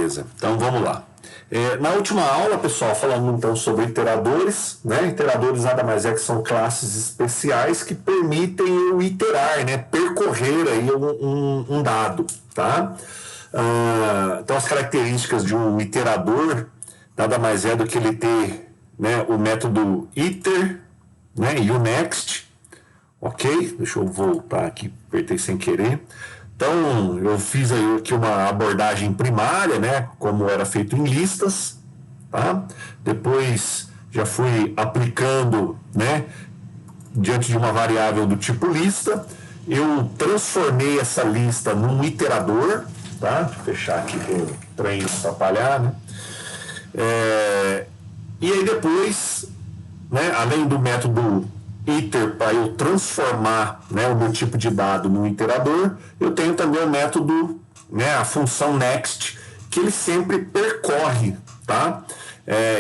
Beleza, então vamos lá. Na última aula, pessoal, falando então sobre iteradores, né? Iteradores nada mais é que são classes especiais que permitem eu iterar, né? Percorrer aí um dado, tá? Então as características de um iterador nada mais é do que ele ter, né, o método iter, né, e o next, ok? Deixa eu voltar aqui, apertei sem querer. Então, eu fiz aí aqui uma abordagem primária, né, como era feito em listas, tá? Depois já fui aplicando, né, diante de uma variável do tipo lista, eu transformei essa lista num iterador, tá? Deixa eu fechar aqui para o trem não atrapalhar, né? E aí depois, né, além do método iter para eu transformar, né, o meu tipo de dado num iterador, eu tenho também o método, né, a função next, que ele sempre percorre, tá?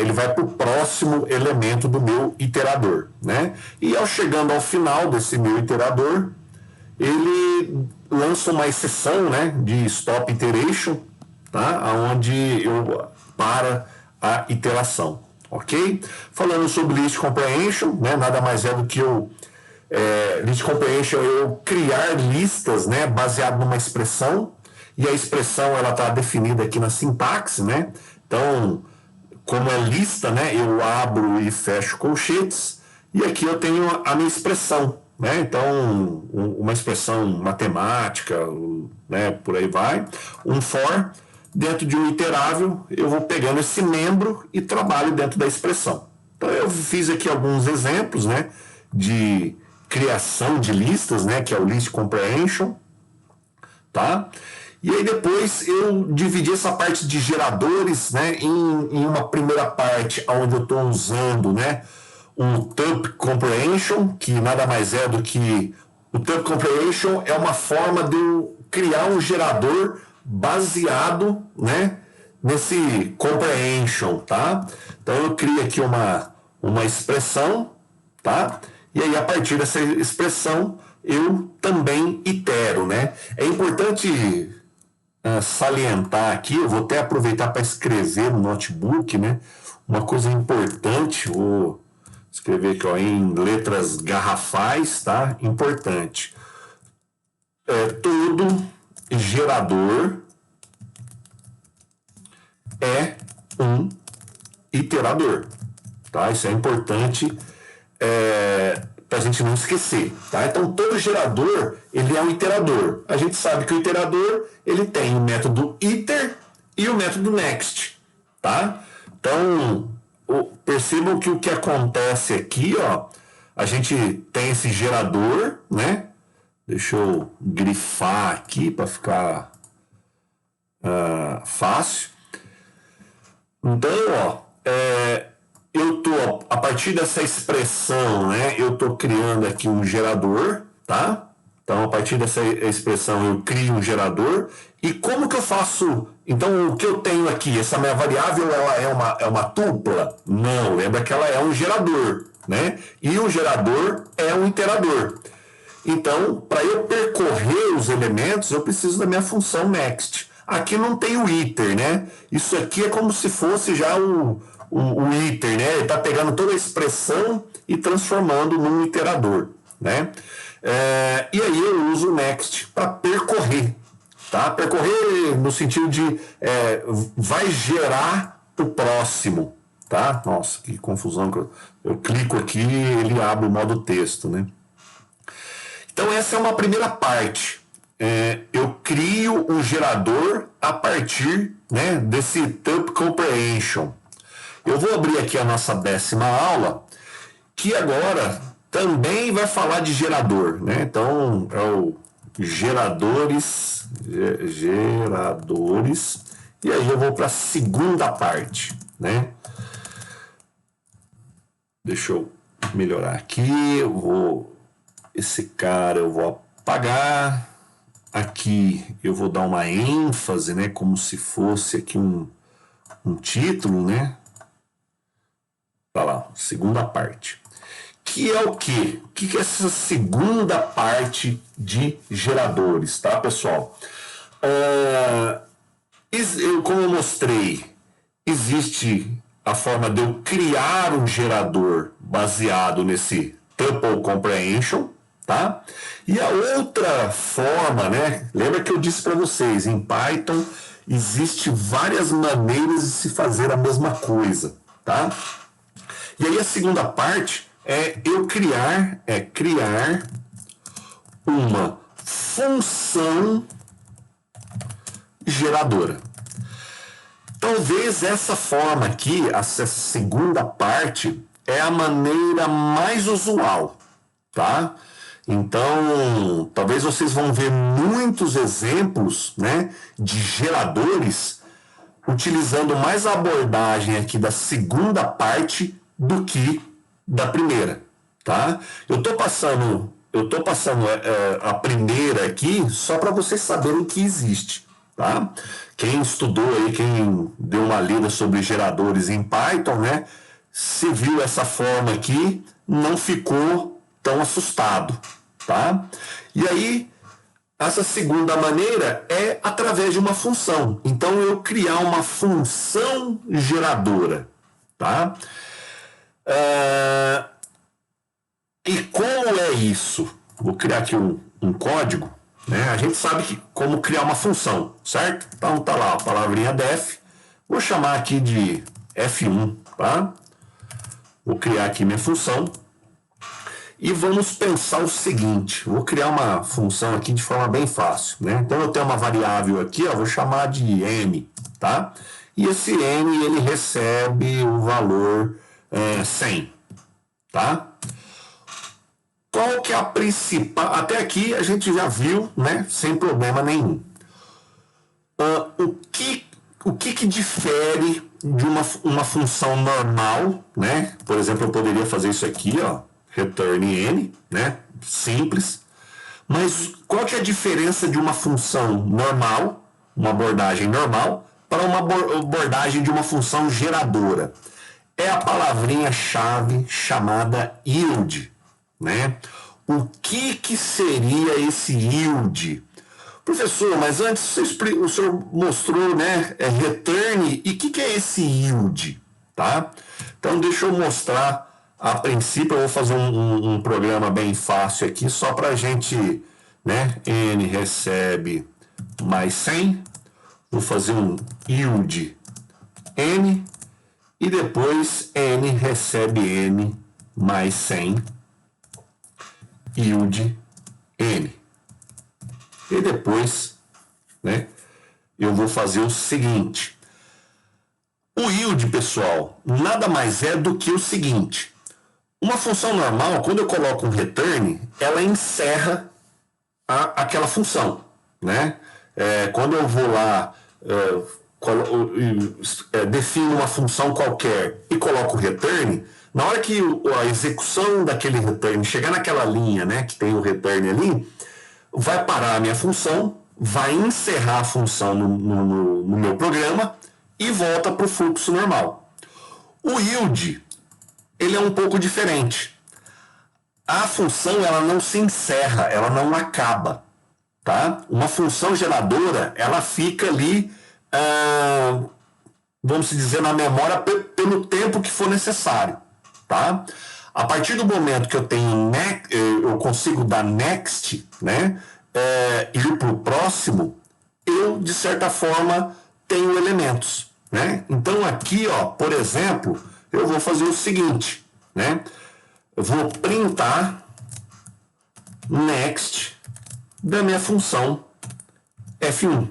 Ele vai para o próximo elemento do meu iterador, né? E chegando ao final desse meu iterador, ele lança uma exceção, né, de stop iteration, tá? Onde eu para a iteração. Ok? Falando sobre list comprehension, né, nada mais é do que list comprehension é eu criar listas, né, baseado numa expressão, e a expressão ela está definida aqui na sintaxe, né? Então, como é lista, né, eu abro e fecho colchetes, e aqui eu tenho a minha expressão, né? Então, uma expressão matemática, né, por aí vai, um for. Dentro de um iterável, eu vou pegando esse membro e trabalho dentro da expressão. Então, eu fiz aqui alguns exemplos, né, de criação de listas, né, que é o list comprehension, tá? E aí depois eu dividi essa parte de geradores, né, em uma primeira parte onde eu estou usando, né, o tuple comprehension, que nada mais é do que o tuple comprehension é uma forma de eu criar um gerador baseado, né, nesse comprehension, tá? Então eu crio aqui uma expressão, tá? E aí a partir dessa expressão eu também itero, né? É importante salientar aqui, eu vou até aproveitar para escrever no notebook, né? Uma coisa importante, vou escrever aqui ó, em letras garrafais, tá? Importante. Todo gerador é um iterador, tá? Isso é importante para a gente não esquecer, tá? Então todo gerador ele é um iterador. A gente sabe que o iterador ele tem o método iter e o método next, tá? Então percebam que o que acontece aqui, ó, a gente tem esse gerador, né? Deixa eu grifar aqui para ficar fácil. Então, ó, eu tô a partir dessa expressão, né? Eu tô criando aqui um gerador, tá? Então, a partir dessa expressão, eu crio um gerador. E como que eu faço? Então, o que eu tenho aqui? Essa minha variável, ela é uma tupla? Não, lembra que ela é um gerador, né? E o gerador é um iterador. Então, para eu percorrer os elementos, eu preciso da minha função next. Aqui não tem o iter, né? Isso aqui é como se fosse já o iter, né? Ele está pegando toda a expressão e transformando num iterador, né? E aí eu uso o next para percorrer, tá? Percorrer no sentido de vai gerar o próximo, tá? Nossa, que confusão que eu clico aqui e ele abre o modo texto, né? Então essa é uma primeira parte. Eu crio um gerador a partir, né, desse tuple comprehension. Eu vou abrir aqui a nossa 10ª aula, que agora também vai falar de gerador, né? Então é o geradores, e aí eu vou para a segunda parte, né? Deixa eu melhorar aqui, esse cara eu vou apagar. Aqui eu vou dar uma ênfase, né? Como se fosse aqui um título, né? Tá lá, segunda parte. Que é o quê? O que é essa segunda parte de geradores, tá, pessoal? Como eu mostrei, existe a forma de eu criar um gerador baseado nesse Tuple Comprehension, tá? E a outra forma, né? Lembra que eu disse para vocês, em Python existe várias maneiras de se fazer a mesma coisa, tá? E aí a segunda parte é eu criar uma função geradora. Talvez essa forma aqui, essa segunda parte, é a maneira mais usual, tá? Então, talvez vocês vão ver muitos exemplos, né, de geradores utilizando mais a abordagem aqui da segunda parte do que da primeira, tá? Eu tô passando a primeira aqui só para vocês saberem que existe, tá? Quem estudou aí, quem deu uma lida sobre geradores em Python, né? Se viu essa forma aqui, não ficou tão assustado, tá? E aí, essa segunda maneira é através de uma função. Então, eu criar uma função geradora, tá? E como é isso? Vou criar aqui um código, né? A gente sabe como criar uma função, certo? Então tá lá a palavrinha def. Vou chamar aqui de F1, tá? Vou criar aqui minha função. E vamos pensar o seguinte, vou criar uma função aqui de forma bem fácil, né? Então eu tenho uma variável aqui, ó, vou chamar de n, tá? E esse n, ele recebe o valor 100, tá? Qual que é a principal... Até aqui a gente já viu, né? Sem problema nenhum. O que difere de uma função normal, né? Por exemplo, eu poderia fazer isso aqui, ó. Return n, né? Simples. Mas qual que é a diferença de uma função normal, uma abordagem normal, para uma abordagem de uma função geradora? É a palavrinha-chave chamada yield, né? O que seria esse yield? Professor, mas antes o senhor mostrou, né, return, e o que é esse yield, tá? Então deixa eu mostrar. A princípio eu vou fazer um programa bem fácil aqui, só para a gente, né, n recebe mais 100, vou fazer um yield n, e depois n recebe n mais 100, yield n. E depois, né, eu vou fazer o seguinte. O yield, pessoal, nada mais é do que o seguinte. Uma função normal, quando eu coloco um return, ela encerra aquela função, né? Quando eu vou lá, defino uma função qualquer e coloco o return, na hora que a execução daquele return chegar naquela linha, né, que tem o return ali, vai parar a minha função, vai encerrar a função no meu programa e volta para o fluxo normal. O yield, ele é um pouco diferente. A função, ela não se encerra, ela não acaba, tá? Uma função geradora, ela fica ali, vamos dizer, na memória pelo tempo que for necessário, tá? A partir do momento que eu consigo dar next, né, ir para o próximo, eu, de certa forma, tenho elementos, né? Então aqui, ó, por exemplo, eu vou fazer o seguinte, né? Eu vou printar next da minha função F1,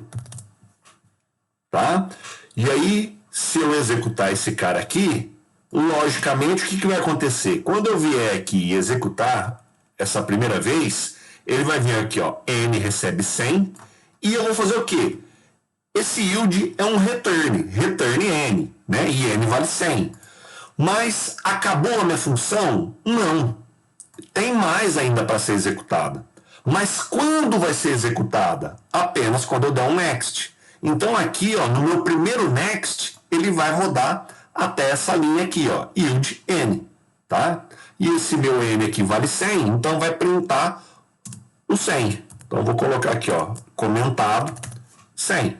tá? E aí, se eu executar esse cara aqui, logicamente, o que vai acontecer? Quando eu vier aqui executar essa primeira vez, ele vai vir aqui, ó, n recebe 100, e eu vou fazer o quê? Esse yield é um return n, né? E n vale 100. Mas acabou a minha função? Não. Tem mais ainda para ser executada. Mas quando vai ser executada? Apenas quando eu der um next. Então aqui, ó, no meu primeiro next, ele vai rodar até essa linha aqui, ó, yield n, tá? E esse meu n aqui vale 100, então vai printar o 100. Então vou colocar aqui, ó, comentado 100.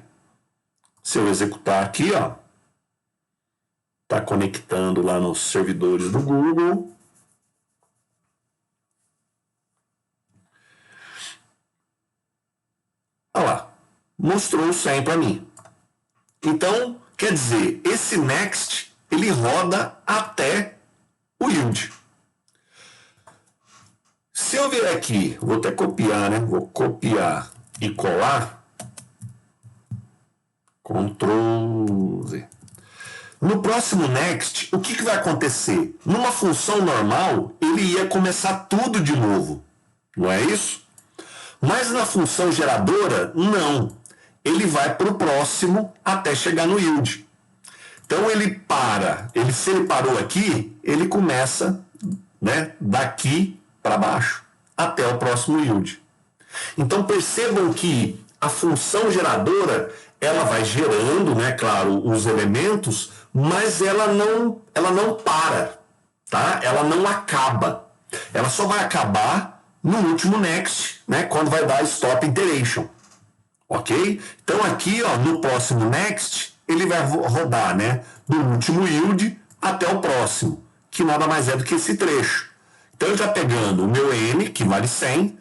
Se eu executar aqui, ó, tá conectando lá nos servidores do Google. Olha lá, mostrou o 100 para mim. Então, quer dizer, esse next, ele roda até o yield. Se eu vier aqui, vou até copiar, né? Vou copiar e colar. Ctrl Z. No próximo next, o que vai acontecer? Numa função normal, ele ia começar tudo de novo. Não é isso? Mas na função geradora, não. Ele vai para o próximo até chegar no yield. Então ele para. Se ele parou aqui, ele começa, né, daqui para baixo até o próximo yield. Então percebam que a função geradora, ela vai gerando, né, claro, os elementos, mas ela não para, tá? Ela não acaba. Ela só vai acabar no último next, né, quando vai dar stop iteration. Ok? Então aqui, ó, no próximo next, ele vai rodar, né, do último yield até o próximo, que nada mais é do que esse trecho. Então eu já pegando o meu N, que vale 100,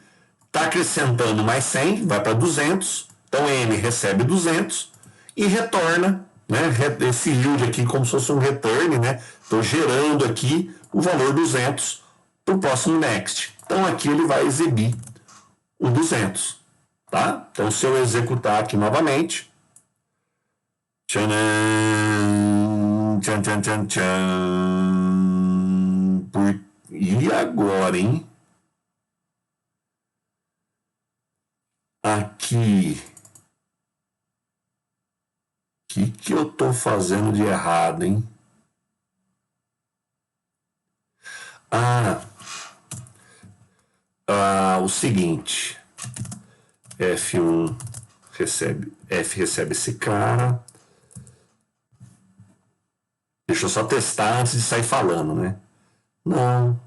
está acrescentando mais 100, vai para 200, então N recebe 200 e retorna, né, esse yield aqui como se fosse um return, né, estou gerando aqui o valor 200 para o próximo next. Então aqui ele vai exibir o 200, tá? Então se eu executar aqui novamente, tchan, tchan, tchan, tchan, tchan, e agora, hein? Aqui, o que eu tô fazendo de errado, hein? O seguinte, F1 recebe esse cara. Deixa eu só testar antes de sair falando, né? Não.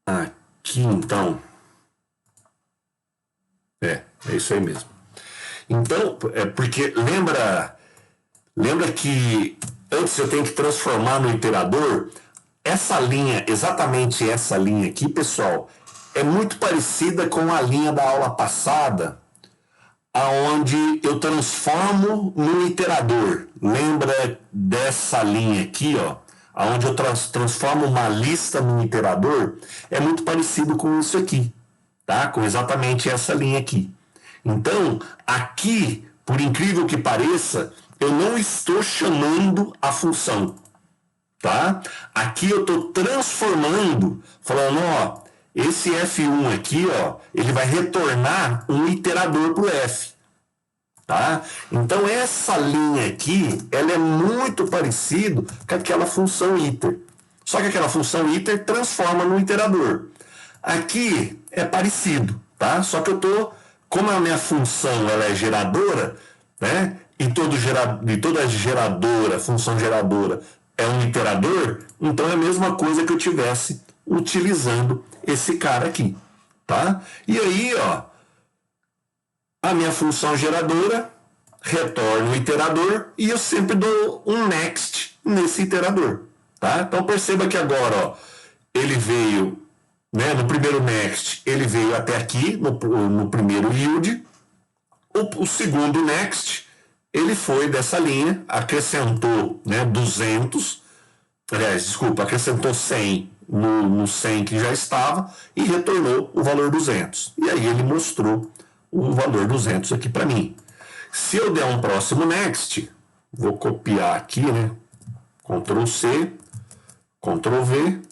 Aqui, então. É isso aí mesmo. Então, porque lembra que antes eu tenho que transformar no iterador. Essa linha, exatamente essa linha aqui, pessoal, é muito parecida com a linha da aula passada, aonde eu transformo no iterador. Lembra dessa linha aqui, ó, aonde eu transformo uma lista no iterador? É muito parecido com isso aqui, tá? Com exatamente essa linha aqui. Então, aqui, por incrível que pareça, eu não estou chamando a função, tá? Aqui eu estou transformando, falando, ó, esse F1 aqui, ó, ele vai retornar um iterador para o F, tá? Então essa linha aqui, ela é muito parecido com aquela função iter. Só que aquela função iter transforma no iterador. Aqui é parecido, tá? Só que eu tô, como a minha função ela é geradora, né? E toda geradora, função geradora é um iterador, então é a mesma coisa que eu tivesse utilizando esse cara aqui, tá? E aí, ó, a minha função geradora retorna o iterador e eu sempre dou um next nesse iterador, tá? Então perceba que agora, ó, ele veio, né, no primeiro next, ele veio até aqui, no primeiro yield. O segundo next, ele foi dessa linha, acrescentou, né, 200, aliás, desculpa, acrescentou 100 no 100 que já estava e retornou o valor 200. E aí ele mostrou o valor 200 aqui para mim. Se eu der um próximo next, vou copiar aqui, né? Ctrl C, Ctrl V. O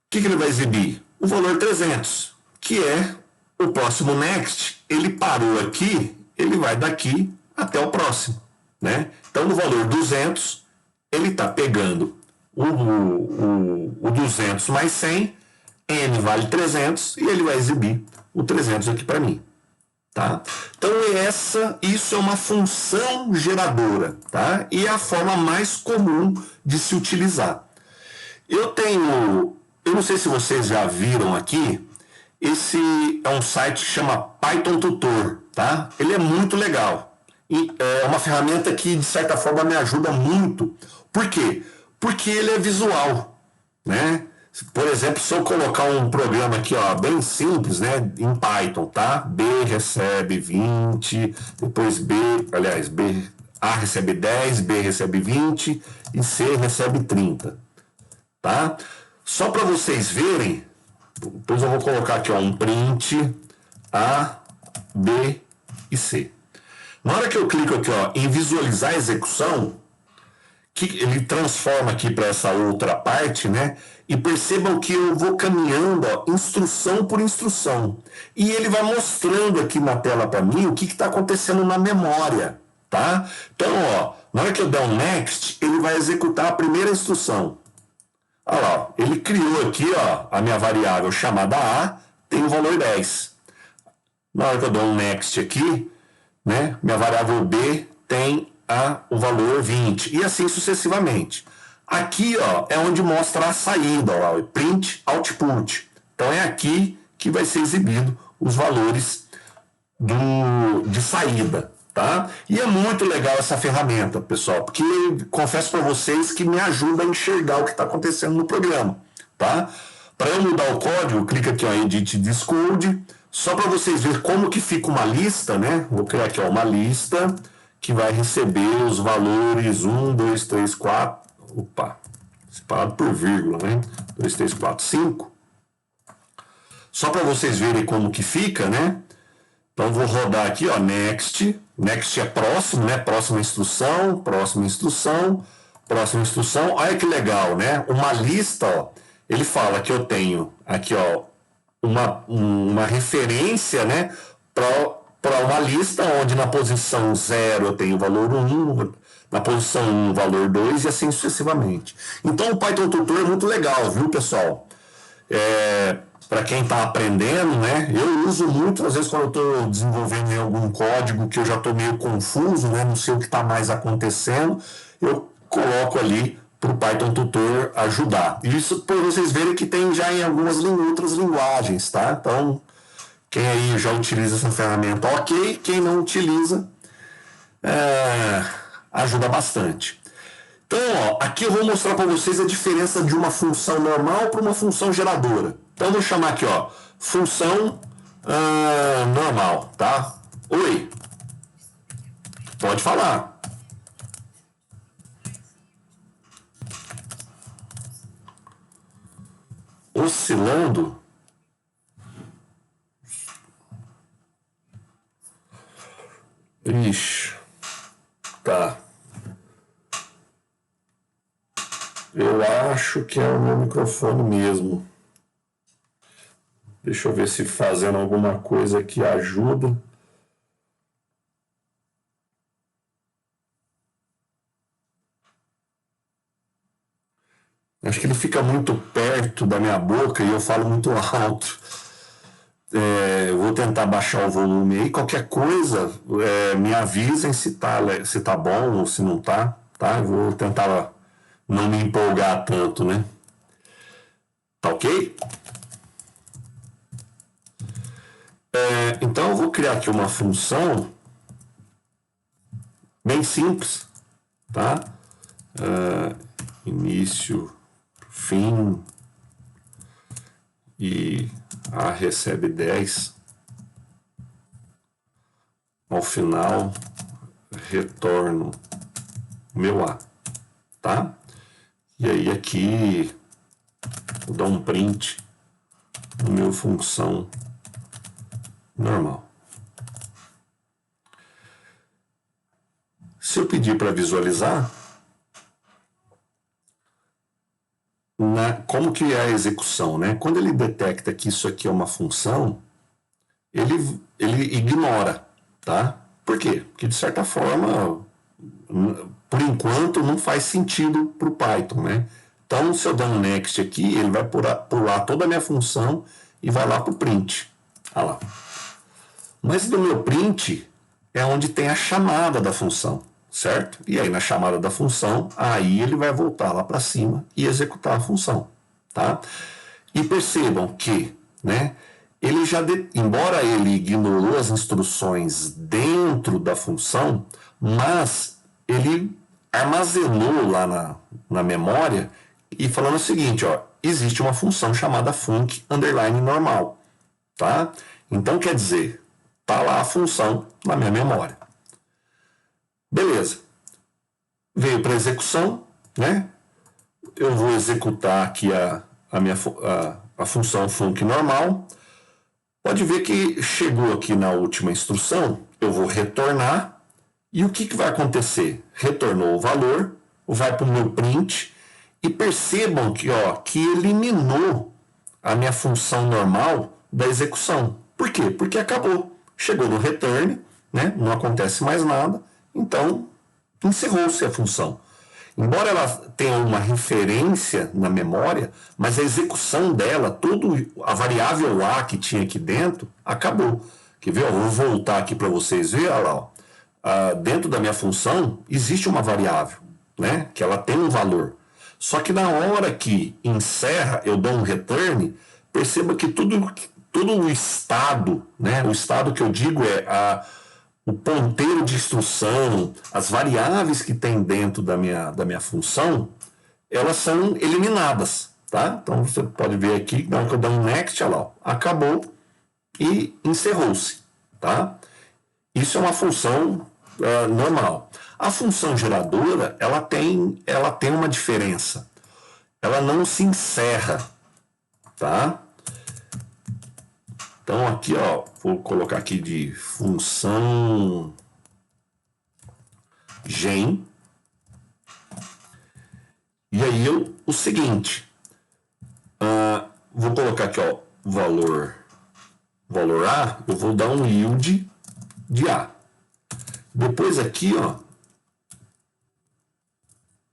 que ele vai exibir? O valor 300, que é o próximo next. Ele parou aqui, ele vai daqui até o próximo, né? Então, no valor 200, ele está pegando o 200 mais 100, N vale 300, e ele vai exibir o 300 aqui para mim, tá? Então, isso é uma função geradora, tá? E é a forma mais comum de se utilizar. Eu não sei se vocês já viram aqui, esse é um site que chama Python Tutor, tá? Ele é muito legal. E é uma ferramenta que, de certa forma, me ajuda muito. Por quê? Porque ele é visual, né? Por exemplo, se eu colocar um programa aqui, ó, bem simples, né, em Python, tá? B recebe 20, depois A recebe 10, B recebe 20 e C recebe 30, tá? Só para vocês verem, depois eu vou colocar aqui, ó, um print A, B e C. Na hora que eu clico aqui, ó, em visualizar a execução, que ele transforma aqui para essa outra parte, né? E percebam que eu vou caminhando, ó, instrução por instrução. E ele vai mostrando aqui na tela para mim o que está acontecendo na memória, tá? Então, ó, na hora que eu der um next, ele vai executar a primeira instrução. Olha lá, ó, ele criou aqui, ó, a minha variável chamada A, tem o valor 10. Na hora que eu dou um next aqui, né, minha variável B tem o valor 20 e assim sucessivamente. Aqui, ó, é onde mostra a saída, ó, print output. Então é aqui que vai ser exibido os valores de saída, tá? E é muito legal essa ferramenta, pessoal, porque confesso para vocês que me ajuda a enxergar o que está acontecendo no programa, tá? Para eu mudar o código, clica aqui, ó, Edit This Code, só para vocês verem como que fica uma lista, né? Vou criar aqui, ó, uma lista que vai receber os valores 1, 2, 3, 4, separado por vírgula, né? 2, 3, 4, 5. Só para vocês verem como que fica, né? Então vou rodar aqui, ó, next. Next é próximo, né? Próxima instrução, próxima instrução, próxima instrução. Olha que legal, né? Uma lista, ó, ele fala que eu tenho aqui, ó, uma referência, né? Para uma lista onde na posição 0 eu tenho o valor 1, na posição 1 o valor 2 e assim sucessivamente. Então o Python Tutor é muito legal, viu, pessoal? Para quem está aprendendo, né? Eu uso muito, às vezes, quando eu estou desenvolvendo em algum código que eu já estou meio confuso, né? Não sei o que está mais acontecendo, eu coloco ali para o Python Tutor ajudar. Isso para vocês verem que tem já em algumas outras linguagens, tá? Então, quem aí já utiliza essa ferramenta, ok. Quem não utiliza, ajuda bastante. Então, ó, aqui eu vou mostrar para vocês a diferença de uma função normal para uma função geradora. Então, eu vou chamar aqui, ó, função normal, tá? Oi. Pode falar. Oscilando. Ixi. Tá. Eu acho que é o meu microfone mesmo. Deixa eu ver se fazendo alguma coisa que ajuda. Acho que ele fica muito perto da minha boca e eu falo muito alto. Eu vou tentar baixar o volume aí. Qualquer coisa, me avisem se tá bom ou se não tá, tá? Eu vou tentar não me empolgar tanto, né? Tá ok? Então eu vou criar aqui uma função bem simples, tá? Início, fim e A recebe 10. Ao final, retorno meu A, tá? E aí aqui vou dar um print no meu função normal. Se eu pedir para visualizar, como que é a execução, né? Quando ele detecta que isso aqui é uma função, ele ignora, tá? Por quê? Porque, de certa forma, por enquanto, não faz sentido para o Python, né? Então, se eu der um next aqui, ele vai pular toda a minha função e vai lá para o print. Olha lá. Mas no meu print é onde tem a chamada da função, certo? E aí, na chamada da função, aí ele vai voltar lá para cima e executar a função, tá? E percebam que, né, embora ele ignorou as instruções dentro da função, mas ele armazenou lá na memória e falando o seguinte, ó, existe uma função chamada func underline normal, tá? Então quer dizer, tá lá a função na minha memória. Beleza. Veio para execução, né? Eu vou executar aqui a função func normal. Pode ver que chegou aqui na última instrução, eu vou retornar, e o que vai acontecer? Retornou o valor, vai para o meu print, e percebam que eliminou a minha função normal da execução. Por quê? Porque acabou. Chegou no return, né? Não acontece mais nada, então encerrou-se a função. Embora ela tenha uma referência na memória, mas a execução dela, a variável A que tinha aqui dentro, acabou. Quer ver? Eu vou voltar aqui para vocês verem. Olha lá, dentro da minha função existe uma variável, né? Que ela tem um valor. Só que na hora que encerra, eu dou um return, perceba que todo o estado, né? O estado que eu digo é o ponteiro de instrução, as variáveis que tem dentro da minha função, elas são eliminadas, tá? Então você pode ver aqui, na hora que eu dou um next, olha lá, acabou e encerrou-se, tá? Isso é uma função normal. A função geradora, ela tem uma diferença. Ela não se encerra, tá? Então aqui, ó, vou colocar aqui de função gen. E aí o seguinte, vou colocar aqui, ó, valor A, eu vou dar um yield de A. Depois aqui, ó,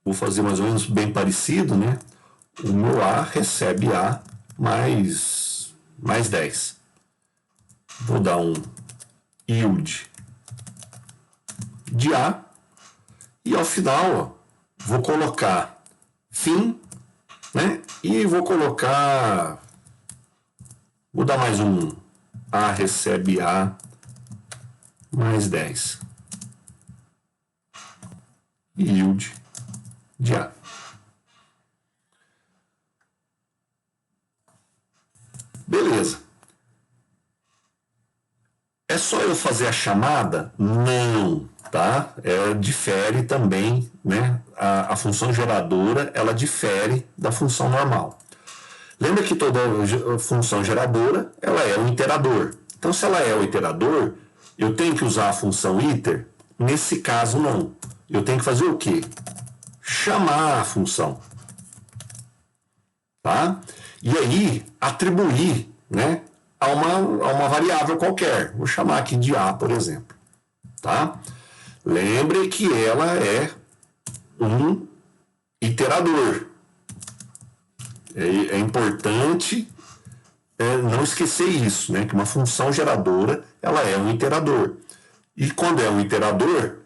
vou fazer mais ou menos bem parecido, né? O meu A recebe A mais 10. Vou dar um yield de A e ao final, ó, vou colocar fim, né? E vou dar mais um A recebe A mais 10. Yield de A. Beleza. É só eu fazer a chamada? Não, tá? Difere também, né? A função geradora, ela difere da função normal. Lembra que toda função geradora, ela é um iterador. Então, se ela é um iterador, eu tenho que usar a função iter? Nesse caso, não. Eu tenho que fazer o quê? Chamar a função. Tá? E aí, atribuir, né? A uma variável qualquer. Vou chamar aqui de A, por exemplo. Tá? Lembre que ela é um iterador. É importante não esquecer isso, né? Que uma função geradora, ela é um iterador. E quando é um iterador,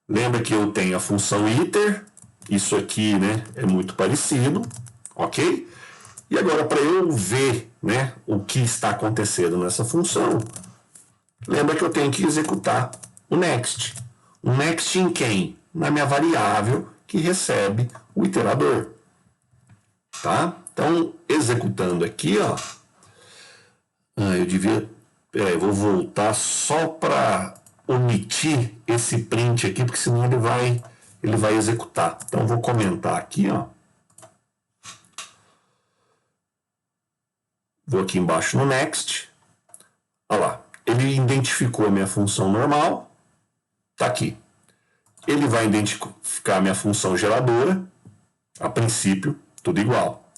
lembra que eu tenho a função iter, isso aqui, né, é muito parecido, ok? E agora, para eu ver, né, o que está acontecendo nessa função, lembra que eu tenho que executar o next. O next em quem? Na minha variável que recebe o iterador. Tá? Então, executando aqui, ó, eu devia... eu vou voltar só para omitir esse print aqui, porque senão ele vai executar. Então, vou comentar aqui, ó. Vou aqui embaixo no next. Olha lá. Ele identificou a minha função normal. Tá aqui. Ele vai identificar a minha função geradora. A princípio, tudo igual.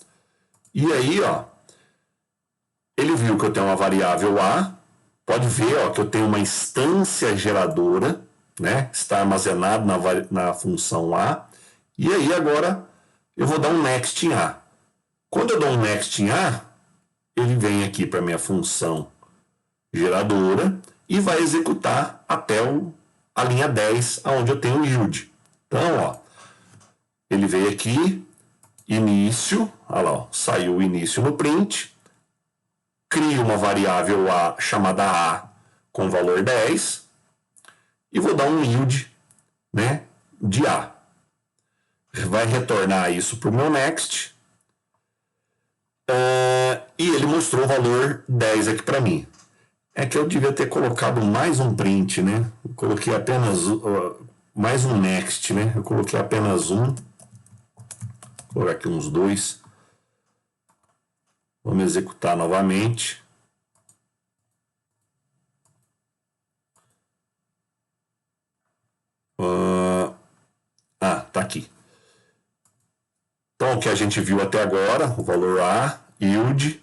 E aí, ó, ele viu que eu tenho uma variável A. Pode ver, ó, que eu tenho uma instância geradora, né? Está armazenado na função A. E aí, agora, eu vou dar um next em A. Quando eu dou um next em A, ele vem aqui para minha função geradora e vai executar até a linha 10, onde eu tenho o yield. Então, ó, ele veio aqui, início, olha lá, ó, saiu o início no print, crio uma variável A chamada A com valor 10 e vou dar um yield, né, de A. Vai retornar isso para o meu next. E ele mostrou o valor 10 aqui para mim. É que eu devia ter colocado mais um print, né? Eu coloquei apenas mais um next, né? Eu coloquei apenas um. Vou colocar aqui uns dois. Vamos executar novamente. Tá aqui. Então, o que a gente viu até agora, o valor A, yield.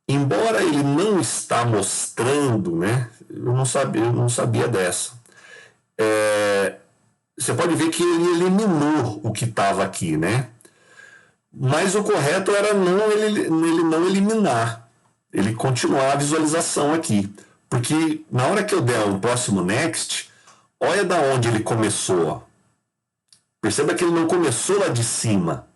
Embora ele não está mostrando, né? Eu não sabia dessa. Você pode ver que ele eliminou o que estava aqui, né? Mas o correto era ele não eliminar. Ele continuar a visualização aqui. Porque na hora que eu der o próximo next, olha da onde ele começou. Perceba que ele não começou lá de cima,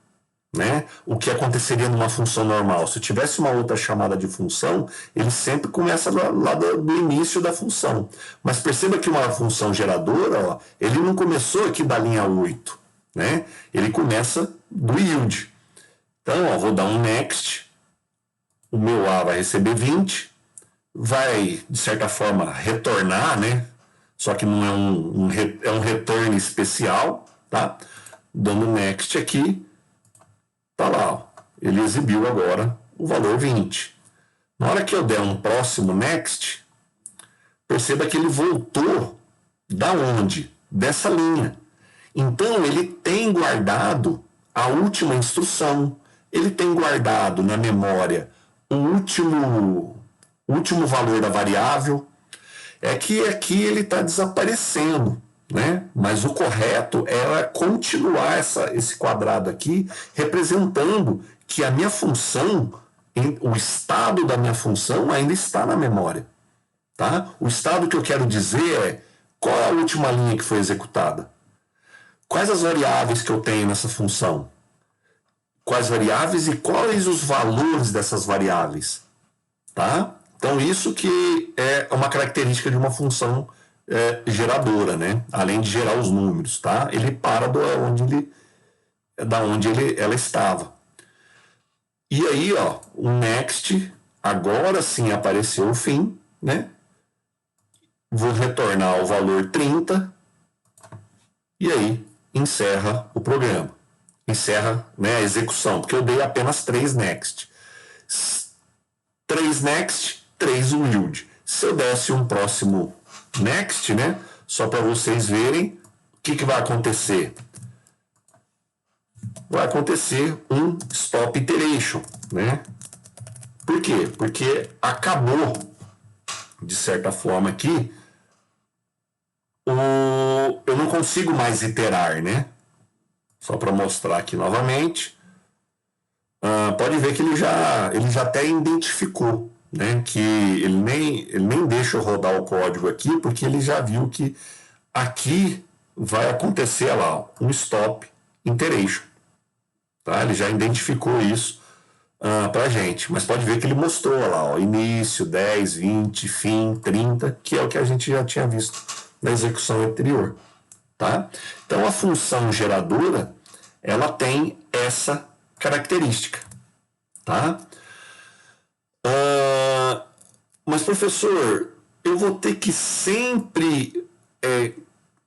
né? O que aconteceria numa função normal. Se tivesse uma outra chamada de função, ele sempre começa lá do início da função. Mas perceba que uma função geradora, ó, ele não começou aqui da linha 8, né? Ele começa do yield. Então, ó, vou dar um next, o meu A vai receber 20, vai, de certa forma, retornar, né? Só que não é é um return especial, tá? Dando next aqui, tá lá, ó, ele exibiu agora o valor 20. Na hora que eu der um próximo next, perceba que ele voltou da onde? Dessa linha. Então, ele tem guardado a última instrução, ele tem guardado na memória o último valor da variável. É que aqui ele está desaparecendo, né? Mas o correto é continuar esse quadrado aqui representando que a minha função, o estado da minha função ainda está na memória, tá? O estado que eu quero dizer é qual é a última linha que foi executada? Quais as variáveis que eu tenho nessa função? Quais variáveis e quais os valores dessas variáveis, tá? Então, isso que é uma característica de uma função geradora, né? Além de gerar os números, tá? Ele para da onde ela estava. E aí, ó, o next, agora sim apareceu o fim, né? Vou retornar o valor 30 e aí encerra o programa. Encerra, né, a execução, porque eu dei apenas 3 next. 3 next, 3 yield. Se eu desse um próximo next, né, só para vocês verem o que vai acontecer. Vai acontecer um stop iteration, né? Por quê? Porque acabou, de certa forma aqui, eu não consigo mais iterar, né? Só para mostrar aqui novamente. Pode ver que ele já até identificou, né? Que ele nem deixa eu rodar o código aqui, porque ele já viu que aqui vai acontecer lá, um stop iteration. Tá? Ele já identificou isso para a gente. Mas pode ver que ele mostrou lá, ó, início, 10, 20, fim, 30, que é o que a gente já tinha visto na execução anterior. Tá? Então, a função geradora, ela tem essa característica. Tá? Mas, professor, eu vou ter que sempre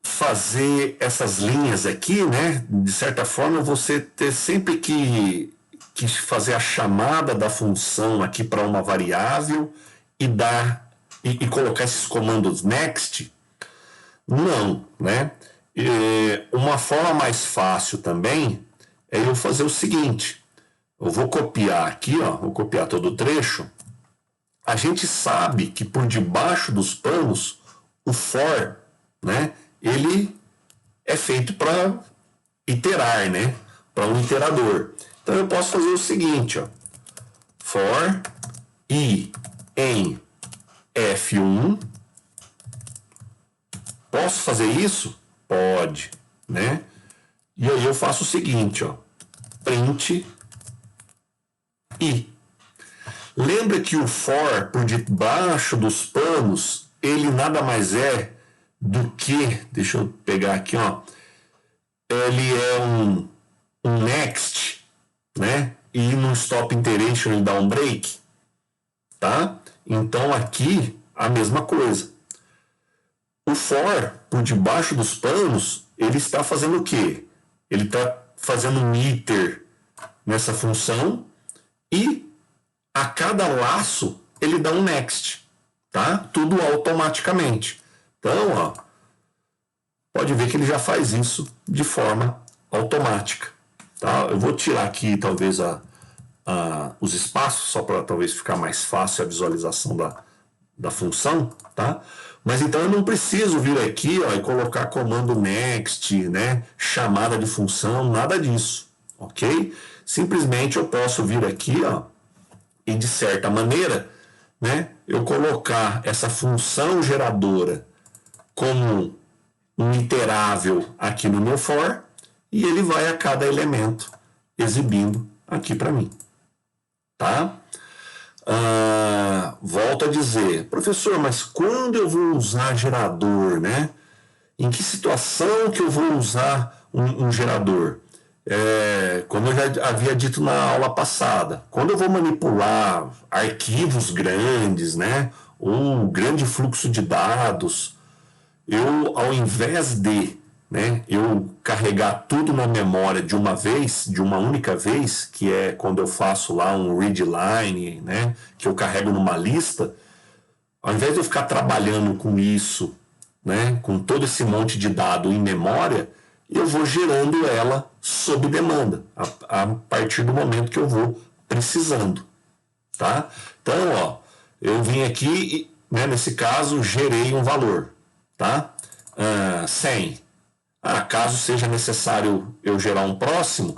fazer essas linhas aqui, né? De certa forma, você ter sempre que fazer a chamada da função aqui para uma variável e colocar esses comandos next. Não, né? Uma forma mais fácil também é eu fazer o seguinte. Eu vou copiar aqui, ó, vou copiar todo o trecho. A gente sabe que por debaixo dos panos, o for, né? Ele é feito para iterar, né? Para um iterador. Então eu posso fazer o seguinte, ó. For i em F1. Posso fazer isso? Pode, né? E aí eu faço o seguinte, ó. Print i. Lembra que o for por debaixo dos panos, ele nada mais é do que, deixa eu pegar aqui, ó, ele é um next, né? E no stop iteration ele dá um break, tá? Então aqui a mesma coisa. O for por debaixo dos panos, ele está fazendo o quê? Ele está fazendo um iter nessa função e a cada laço ele dá um next, tá? Tudo automaticamente. Então, ó, pode ver que ele já faz isso de forma automática, tá? Eu vou tirar aqui talvez os espaços só para talvez ficar mais fácil a visualização da função, tá? Mas então eu não preciso vir aqui, ó, e colocar comando next, né? Chamada de função, nada disso, ok? Simplesmente eu posso vir aqui, ó, e de certa maneira, né, eu colocar essa função geradora como um iterável aqui no meu for e ele vai a cada elemento exibindo aqui para mim, tá? Volto a dizer, professor, mas quando eu vou usar gerador, né? Em que situação que eu vou usar um gerador? Como eu já havia dito na aula passada, quando eu vou manipular arquivos grandes, né, ou grande fluxo de dados, eu, ao invés de, né, eu carregar tudo na memória de uma vez, de uma única vez, que é quando eu faço lá um readline, né, que eu carrego numa lista, ao invés de eu ficar trabalhando com isso, né, com todo esse monte de dado em memória, eu vou gerando ela sob demanda, a partir do momento que eu vou precisando, tá? Então, ó, eu vim aqui, né, nesse caso, gerei um valor, tá? 100. Caso seja necessário eu gerar um próximo,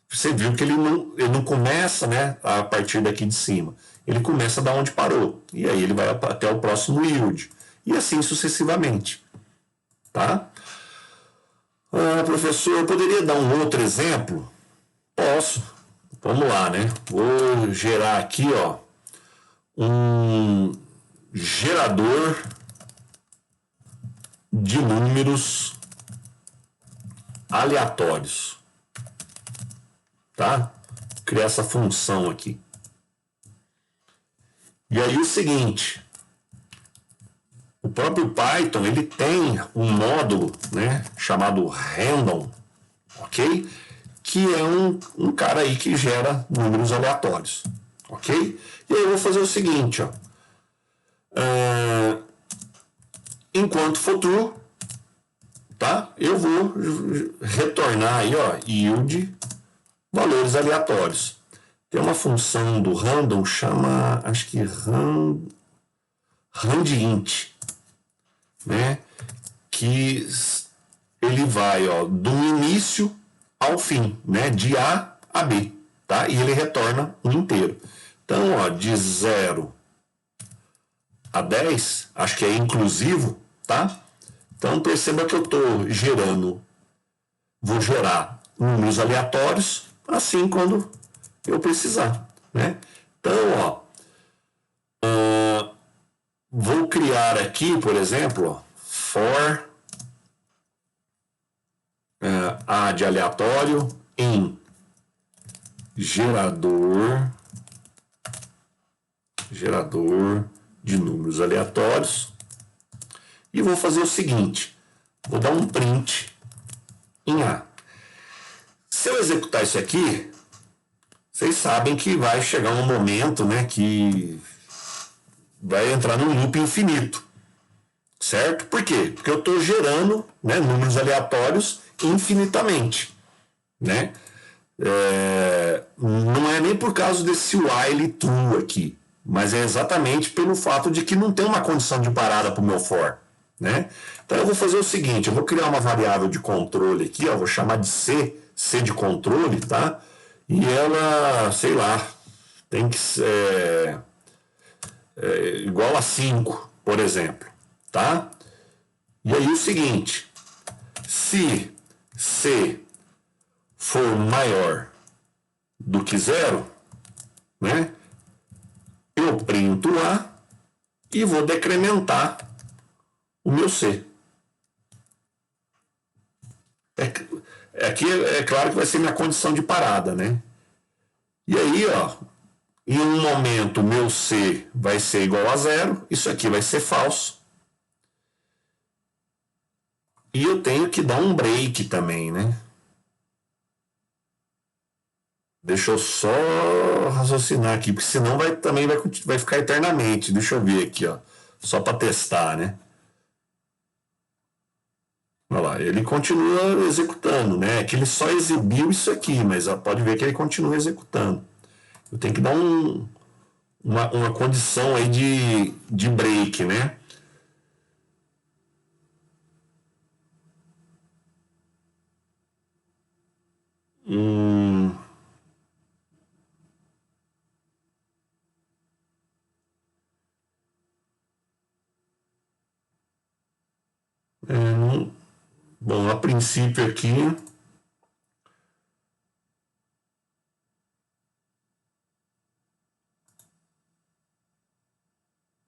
você viu que ele não começa, né, a partir daqui de cima. Ele começa da onde parou. E aí ele vai até o próximo yield. E assim sucessivamente, tá? Professor, eu poderia dar um outro exemplo? Posso. Vamos lá, né? Vou gerar aqui, ó, um gerador de números aleatórios, tá? Criar essa função aqui. E aí o seguinte, o próprio Python, ele tem um módulo, né, chamado random, ok? Que é um cara aí que gera números aleatórios, ok? E aí eu vou fazer o seguinte, ó. Enquanto for true, tá? Eu vou retornar aí, ó, yield valores aleatórios. Tem uma função do random, chama, acho que randint, né? Que ele vai, ó, do início ao fim, né? De A a B, tá? E ele retorna um inteiro. Então, ó, de 0 a 10, acho que é inclusivo, tá? Então, perceba que eu estou gerando, vou gerar números aleatórios, assim quando eu precisar, né? Então, ó, vou criar aqui, por exemplo, ó, for A de aleatório em gerador de números aleatórios e vou fazer o seguinte, vou dar um print em A. Se eu executar isso aqui, vocês sabem que vai chegar um momento, né, que vai entrar num loop infinito, certo? Por quê? Porque eu estou gerando, né, números aleatórios infinitamente, né? Não é nem por causa desse while true aqui, mas é exatamente pelo fato de que não tem uma condição de parada para o meu for, né? Então eu vou fazer o seguinte, eu vou criar uma variável de controle aqui, ó, vou chamar de C de controle, tá? E ela, sei lá, tem que ser igual a 5, por exemplo, tá? E aí o seguinte, se C for maior do que 0, né? eu printo A e vou decrementar o meu C. Aqui é claro que vai ser minha condição de parada, né? E aí, ó, em um momento meu C vai ser igual a zero, isso aqui vai ser falso. E eu tenho que dar um break também, né? Deixa eu só raciocinar aqui, porque senão também vai ficar eternamente. Deixa eu ver aqui, ó. Só para testar, né? Olha lá, ele continua executando, né? É que ele só exibiu isso aqui, mas pode ver que ele continua executando. Eu tenho que dar uma condição aí de break, né? Hum, bom, a princípio aqui,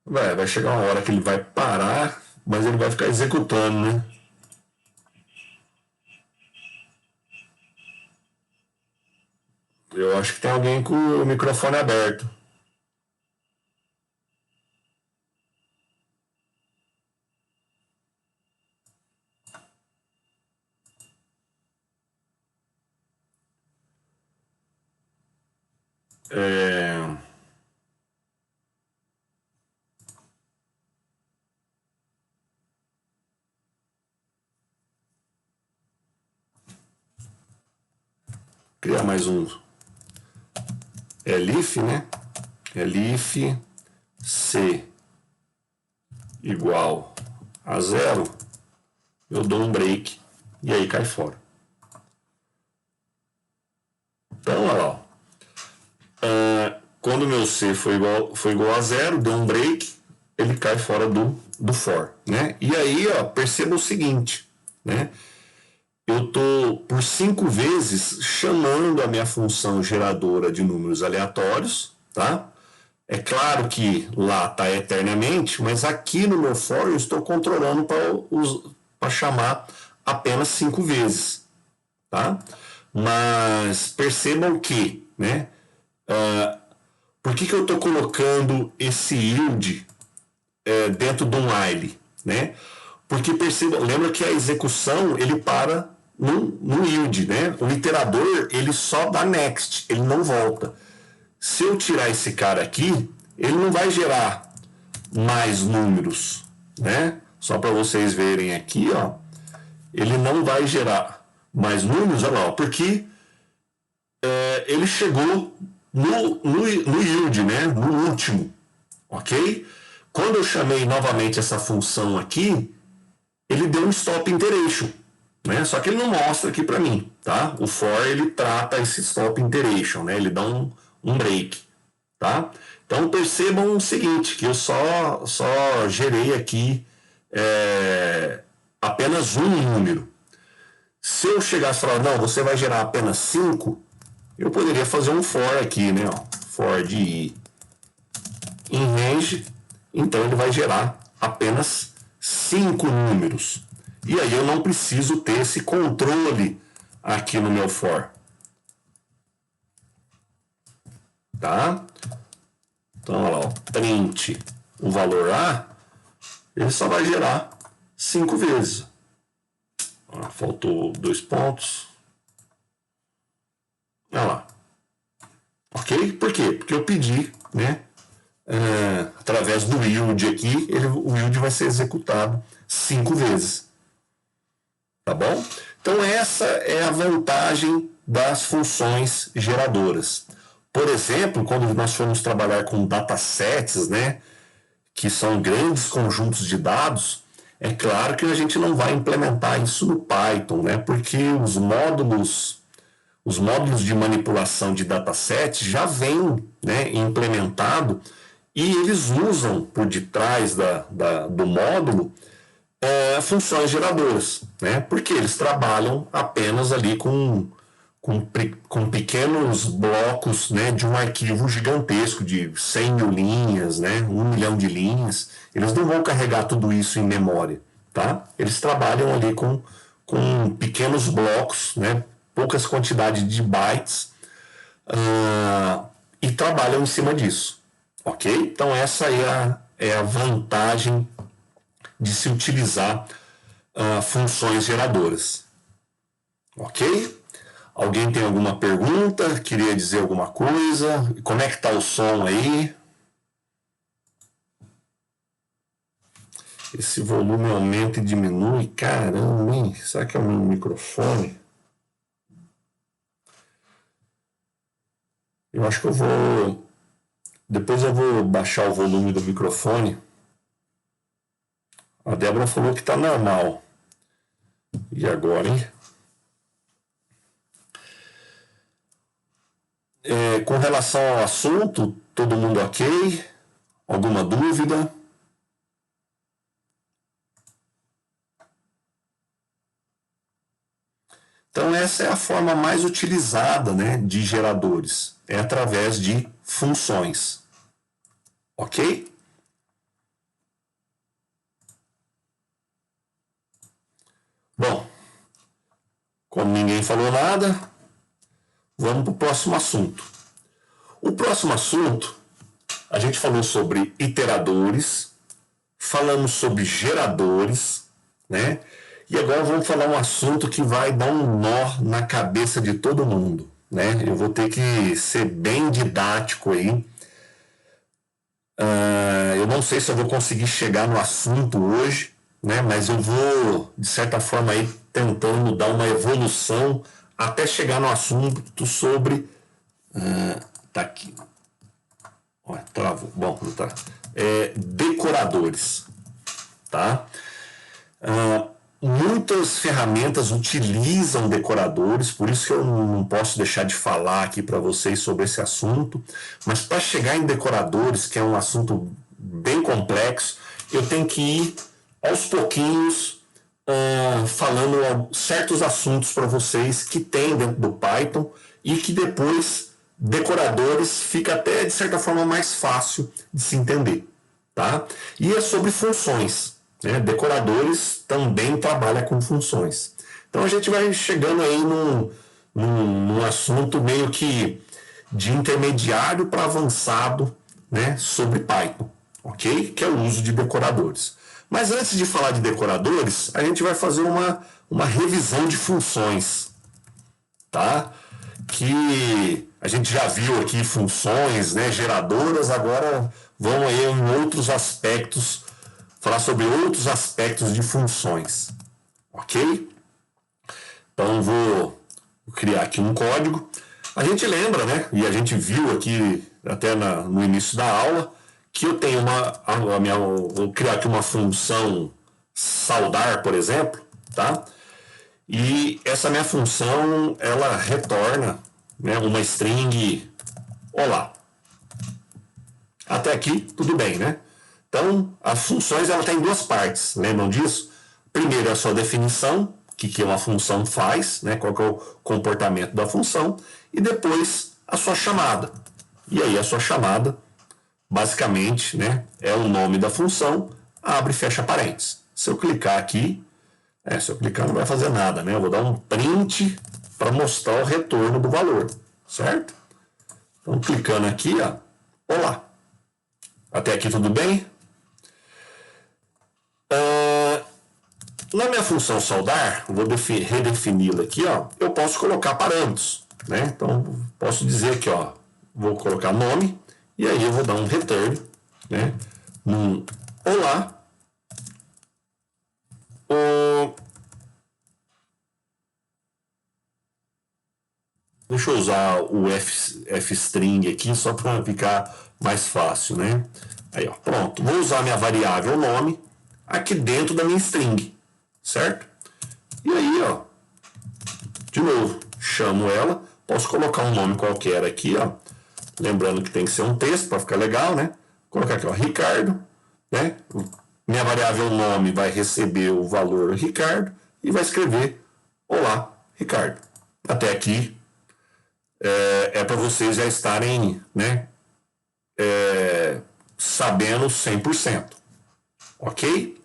vai chegar uma hora que ele vai parar, mas ele vai ficar executando, né? Eu acho que tem alguém com o microfone aberto. É... Criar mais um elif, né? Elif C igual a zero, eu dou um break e aí cai fora. Então, olha lá. Quando meu C foi igual a zero, deu um break, ele cai fora do for, né? E aí, ó, perceba o seguinte, né? Eu estou por 5 vezes chamando a minha função geradora de números aleatórios, tá? É claro que lá está eternamente, mas aqui no meu for eu estou controlando para chamar apenas 5 vezes, tá? Mas percebam que, né? Por que eu estou colocando esse yield dentro de um while, né? Porque percebam, lembra que a execução ele para no yield, né? O iterador ele só dá next, ele não volta. Se eu tirar esse cara aqui, ele não vai gerar mais números, né? Só para vocês verem aqui, ó, ele não vai gerar mais números, olha lá, porque ele chegou no yield, né? No último, ok? Quando eu chamei novamente essa função aqui, ele deu um stop iteration, né? Só que ele não mostra aqui para mim, tá? O for ele trata esse stop iteration, né? Ele dá um break, tá? Então percebam o seguinte, que eu só gerei aqui apenas um número. Se eu chegasse e falar, não, você vai gerar apenas 5, eu poderia fazer um for aqui, né? Ó, for de i em range, então ele vai gerar apenas 5 números. E aí eu não preciso ter esse controle aqui no meu for. Tá? Então, olha lá, ó, print o valor A, ele só vai gerar 5 vezes. Faltou 2 pontos. Olha lá. Ok? Por quê? Porque eu pedi, né? Através do yield aqui, o yield vai ser executado 5 vezes. Tá bom? Então essa é a vantagem das funções geradoras. Por exemplo, quando nós formos trabalhar com datasets, né, que são grandes conjuntos de dados, é claro que a gente não vai implementar isso no Python, né, porque os módulos de manipulação de dataset já vêm, né, implementado e eles usam por detrás do módulo funções geradoras, né, porque eles trabalham apenas ali com com pequenos blocos, né, de um arquivo gigantesco de 100 mil linhas, né, 1 milhão de linhas. Eles não vão carregar tudo isso em memória, tá? Eles trabalham ali com pequenos blocos, né, poucas quantidades de bytes, e trabalham em cima disso, ok? Então essa é a vantagem de se utilizar funções geradoras, ok? Alguém tem alguma pergunta? Queria dizer alguma coisa? Como é que tá o som aí? Esse volume aumenta e diminui. Caramba, hein? Será que é o meu microfone? Eu acho que eu vou... Depois eu vou baixar o volume do microfone. A Débora falou que tá normal. E agora, hein? Com relação ao assunto, todo mundo ok? Alguma dúvida? Então essa é a forma mais utilizada, né, de geradores. É através de funções. Ok? Bom, como ninguém falou nada, vamos para o próximo assunto. O próximo assunto, a gente falou sobre iteradores, falamos sobre geradores, né? E agora vamos falar um assunto que vai dar um nó na cabeça de todo mundo, né? Eu vou ter que ser bem didático aí. Eu não sei se eu vou conseguir chegar no assunto hoje, né? Mas eu vou, de certa forma, aí tentando dar uma evolução até chegar no assunto sobre... tá aqui. Olha, travou. Bom, tá. Decoradores, tá? Muitas ferramentas utilizam decoradores, por isso que eu não posso deixar de falar aqui para vocês sobre esse assunto. Mas para chegar em decoradores, que é um assunto bem complexo, eu tenho que ir aos pouquinhos falando certos assuntos para vocês que tem dentro do Python e que depois decoradores fica até de certa forma mais fácil de se entender, tá? E é sobre funções, né? Decoradores também trabalham com funções. Então a gente vai chegando aí num assunto meio que de intermediário para avançado, né, sobre Python, ok? Que é o uso de decoradores. Mas antes de falar de decoradores, a gente vai fazer uma revisão de funções, tá? Que a gente já viu aqui funções, né, geradoras, agora vamos aí em outros aspectos, falar sobre outros aspectos de funções, ok? Então vou criar aqui um código. A gente lembra, né, e a gente viu aqui até no início da aula, que eu tenho vou criar aqui uma função saudar, por exemplo, tá? E essa minha função, ela retorna, né, uma string olá. Até aqui, tudo bem, né? Então, as funções, ela tem duas partes, lembram disso? Primeiro, a sua definição, o que uma função faz, né? Qual que é o comportamento da função, e depois a sua chamada. E aí, a sua chamada, basicamente, né, é o nome da função, abre e fecha parênteses. Se eu clicar aqui, se eu clicar não vai fazer nada, né? Eu vou dar um print para mostrar o retorno do valor, certo? Então, clicando aqui, ó, olá. Até aqui tudo bem? Na minha função saudar, vou redefini-la aqui, ó, eu posso colocar parâmetros, né? Então, posso dizer aqui, ó, vou colocar nome, e aí eu vou dar um return, né? Num olá. Deixa eu usar o F-string aqui só para ficar mais fácil, né? Aí, ó, pronto. Vou usar minha variável nome aqui dentro da minha string, certo? E aí, ó, de novo, chamo ela, posso colocar um nome qualquer aqui, ó. Lembrando que tem que ser um texto para ficar legal, né? Vou colocar aqui, ó, Ricardo, né? Minha variável nome vai receber o valor Ricardo e vai escrever olá, Ricardo. Até aqui, é para vocês já estarem, né, sabendo 100%, ok?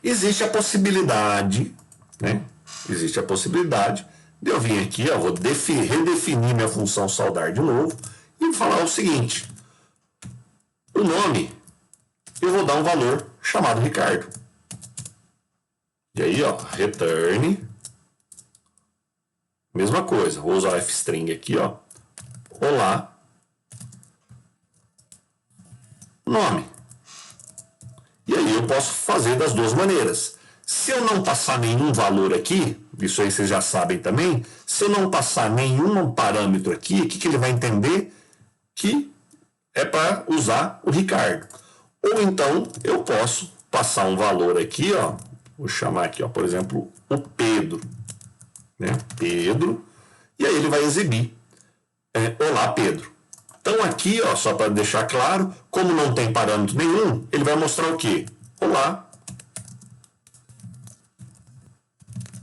Existe a possibilidade, né? Existe a possibilidade de eu vir aqui, ó, vou redefinir minha função saudar de novo e falar o seguinte: o nome, eu vou dar um valor chamado Ricardo. E aí, ó, return, mesma coisa, vou usar o f-string aqui, ó, olá, nome. E aí eu posso fazer das duas maneiras. Se eu não passar nenhum valor aqui, isso aí vocês já sabem também, se eu não passar nenhum parâmetro aqui, o que ele vai entender? Que é para usar o Ricardo. Ou então eu posso passar um valor aqui, ó, vou chamar aqui, ó, por exemplo, o Pedro, né? Pedro, e aí ele vai exibir olá, Pedro. Então aqui, ó, só para deixar claro, como não tem parâmetro nenhum, ele vai mostrar o quê? Olá,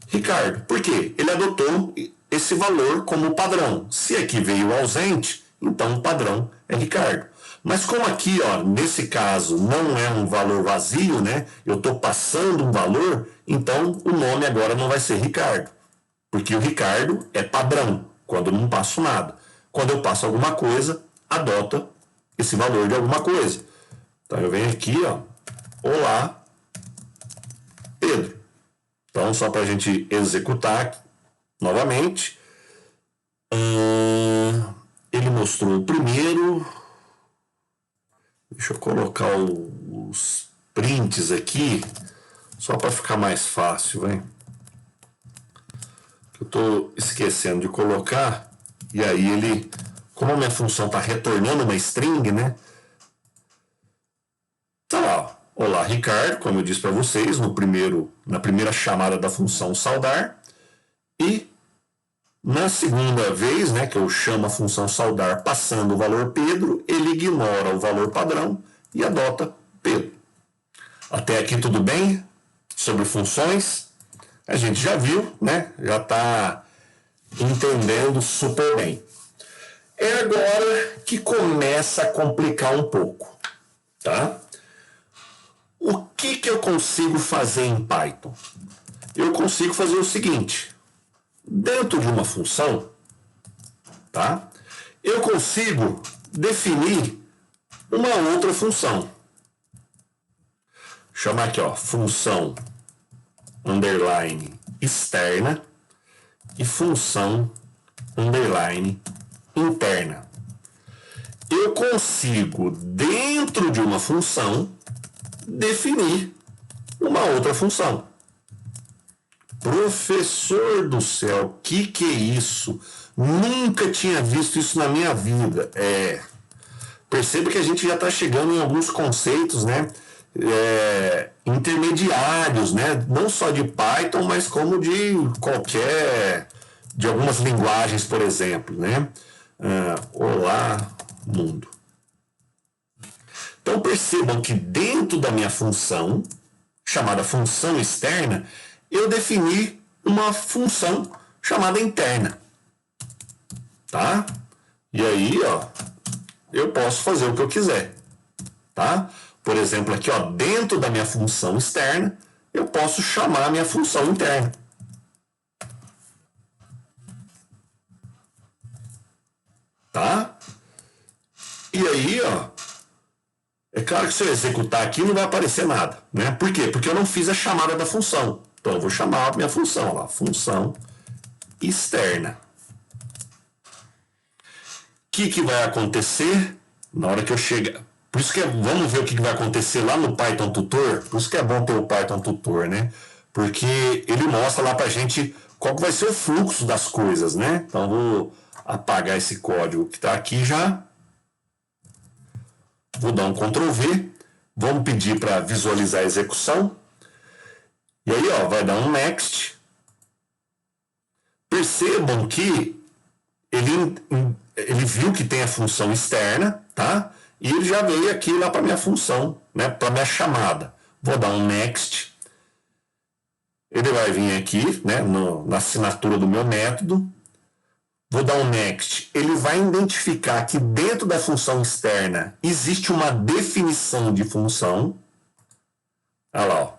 Ricardo. Por quê? Ele adotou esse valor como padrão. Se aqui veio ausente, então o padrão é Ricardo. Mas como aqui, ó, nesse caso, não é um valor vazio, né? Eu estou passando um valor, então o nome agora não vai ser Ricardo. Porque o Ricardo é padrão, quando eu não passo nada. Quando eu passo alguma coisa, adota esse valor de alguma coisa. Então eu venho aqui, ó, olá, Pedro. Então, só para a gente executar novamente, ele mostrou o primeiro. Deixa eu colocar os prints aqui, só para ficar mais fácil, hein? Eu estou esquecendo de colocar, e aí ele, como a minha função está retornando uma string, né? Tá lá, olá Ricardo, como eu disse para vocês, na primeira chamada da função saudar, e na segunda vez, né, que eu chamo a função saudar passando o valor Pedro, ele ignora o valor padrão e adota Pedro. Até aqui tudo bem? Sobre funções, a gente já viu, né? Já está entendendo super bem. É agora que começa a complicar um pouco, tá? O que eu consigo fazer em Python? Eu consigo fazer o seguinte: dentro de uma função, tá? Eu consigo definir uma outra função. Chamar aqui, ó, função underline externa e função underline interna. Eu consigo, dentro de uma função, definir uma outra função. Professor do céu, que é isso? Nunca tinha visto isso na minha vida. Perceba que a gente já está chegando em alguns conceitos, né? Intermediários, né? Não só de Python, mas como de algumas linguagens, por exemplo, né? Olá, mundo. Então percebam que dentro da minha função, chamada função externa, eu defini uma função chamada interna. Tá? E aí, ó, eu posso fazer o que eu quiser. Tá? Por exemplo, aqui, ó, dentro da minha função externa, eu posso chamar a minha função interna. Tá? E aí, ó, é claro que se eu executar aqui não vai aparecer nada, né? Por quê? Porque eu não fiz a chamada da função. Então eu vou chamar a minha função lá, função externa. O que vai acontecer na hora que eu chegar? Por isso que vamos ver o que vai acontecer lá no Python Tutor. Por isso que é bom ter o Python Tutor, né? Porque ele mostra lá pra gente qual que vai ser o fluxo das coisas, né? Então vou apagar esse código que está aqui já. Vou dar um Ctrl V. Vamos pedir para visualizar a execução. E aí, ó, vai dar um next. Percebam que ele viu que tem a função externa, tá? E ele já veio aqui lá para minha função, né? Para minha chamada. Vou dar um next. Ele vai vir aqui, né? Na assinatura do meu método. vou dar um next, ele vai identificar que dentro da função externa existe uma definição de função. Olha lá, ó.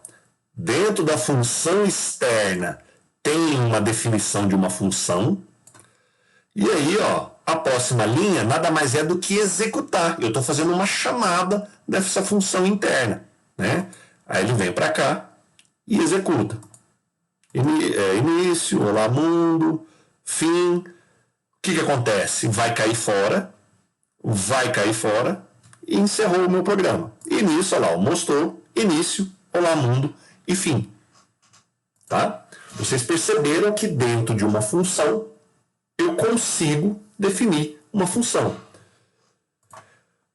Dentro da função externa tem uma definição de uma função. E aí, ó, a próxima linha nada mais é do que executar. Eu estou fazendo uma chamada dessa função interna, né? Aí ele vem para cá e executa. Início, olá mundo, fim. O que acontece? Vai cair fora e encerrou o meu programa. E nisso, olha lá, mostrou início, olá mundo e fim. Tá? Vocês perceberam que dentro de uma função eu consigo definir uma função.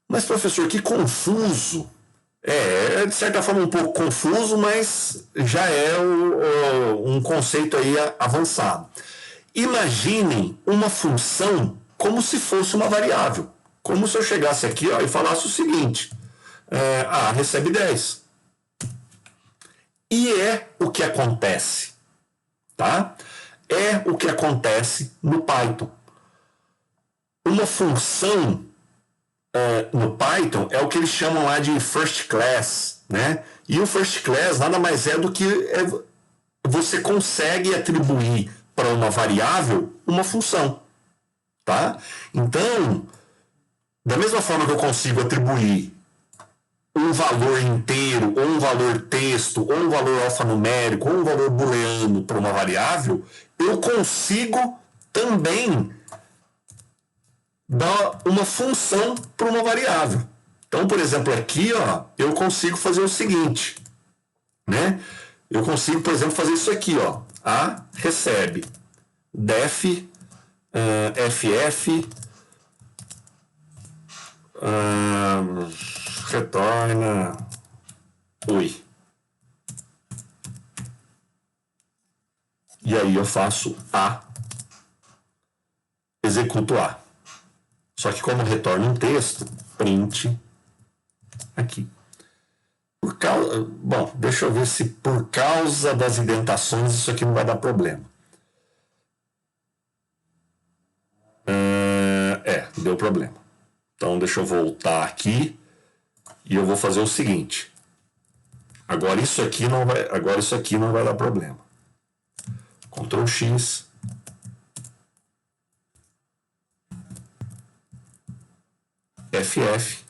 Mas, professor, que confuso. De certa forma um pouco confuso, mas já é um conceito aí avançado. Imaginem uma função como se fosse uma variável. Como se eu chegasse aqui, ó, e falasse o seguinte: A recebe 10. E é o que acontece. Tá? É o que acontece no Python. Uma função no Python é o que eles chamam lá de first class, né? E o first class nada mais é do que você consegue atribuir para uma variável uma função, tá? Então, da mesma forma que eu consigo atribuir um valor inteiro, ou um valor texto, ou um valor alfanumérico, ou um valor booleano para uma variável, eu consigo também dar uma função para uma variável. Então, por exemplo, aqui, ó, eu consigo fazer o seguinte, né? Eu consigo, por exemplo, fazer isso aqui, ó. A recebe def ff retorna oi. E aí eu faço A, executo A. Só que como retorna um texto, print aqui. Bom, deixa eu ver se por causa das indentações isso aqui não vai dar problema. Deu problema. Então deixa eu voltar aqui e eu vou fazer o seguinte. Agora isso aqui não vai dar problema. Ctrl X. FF.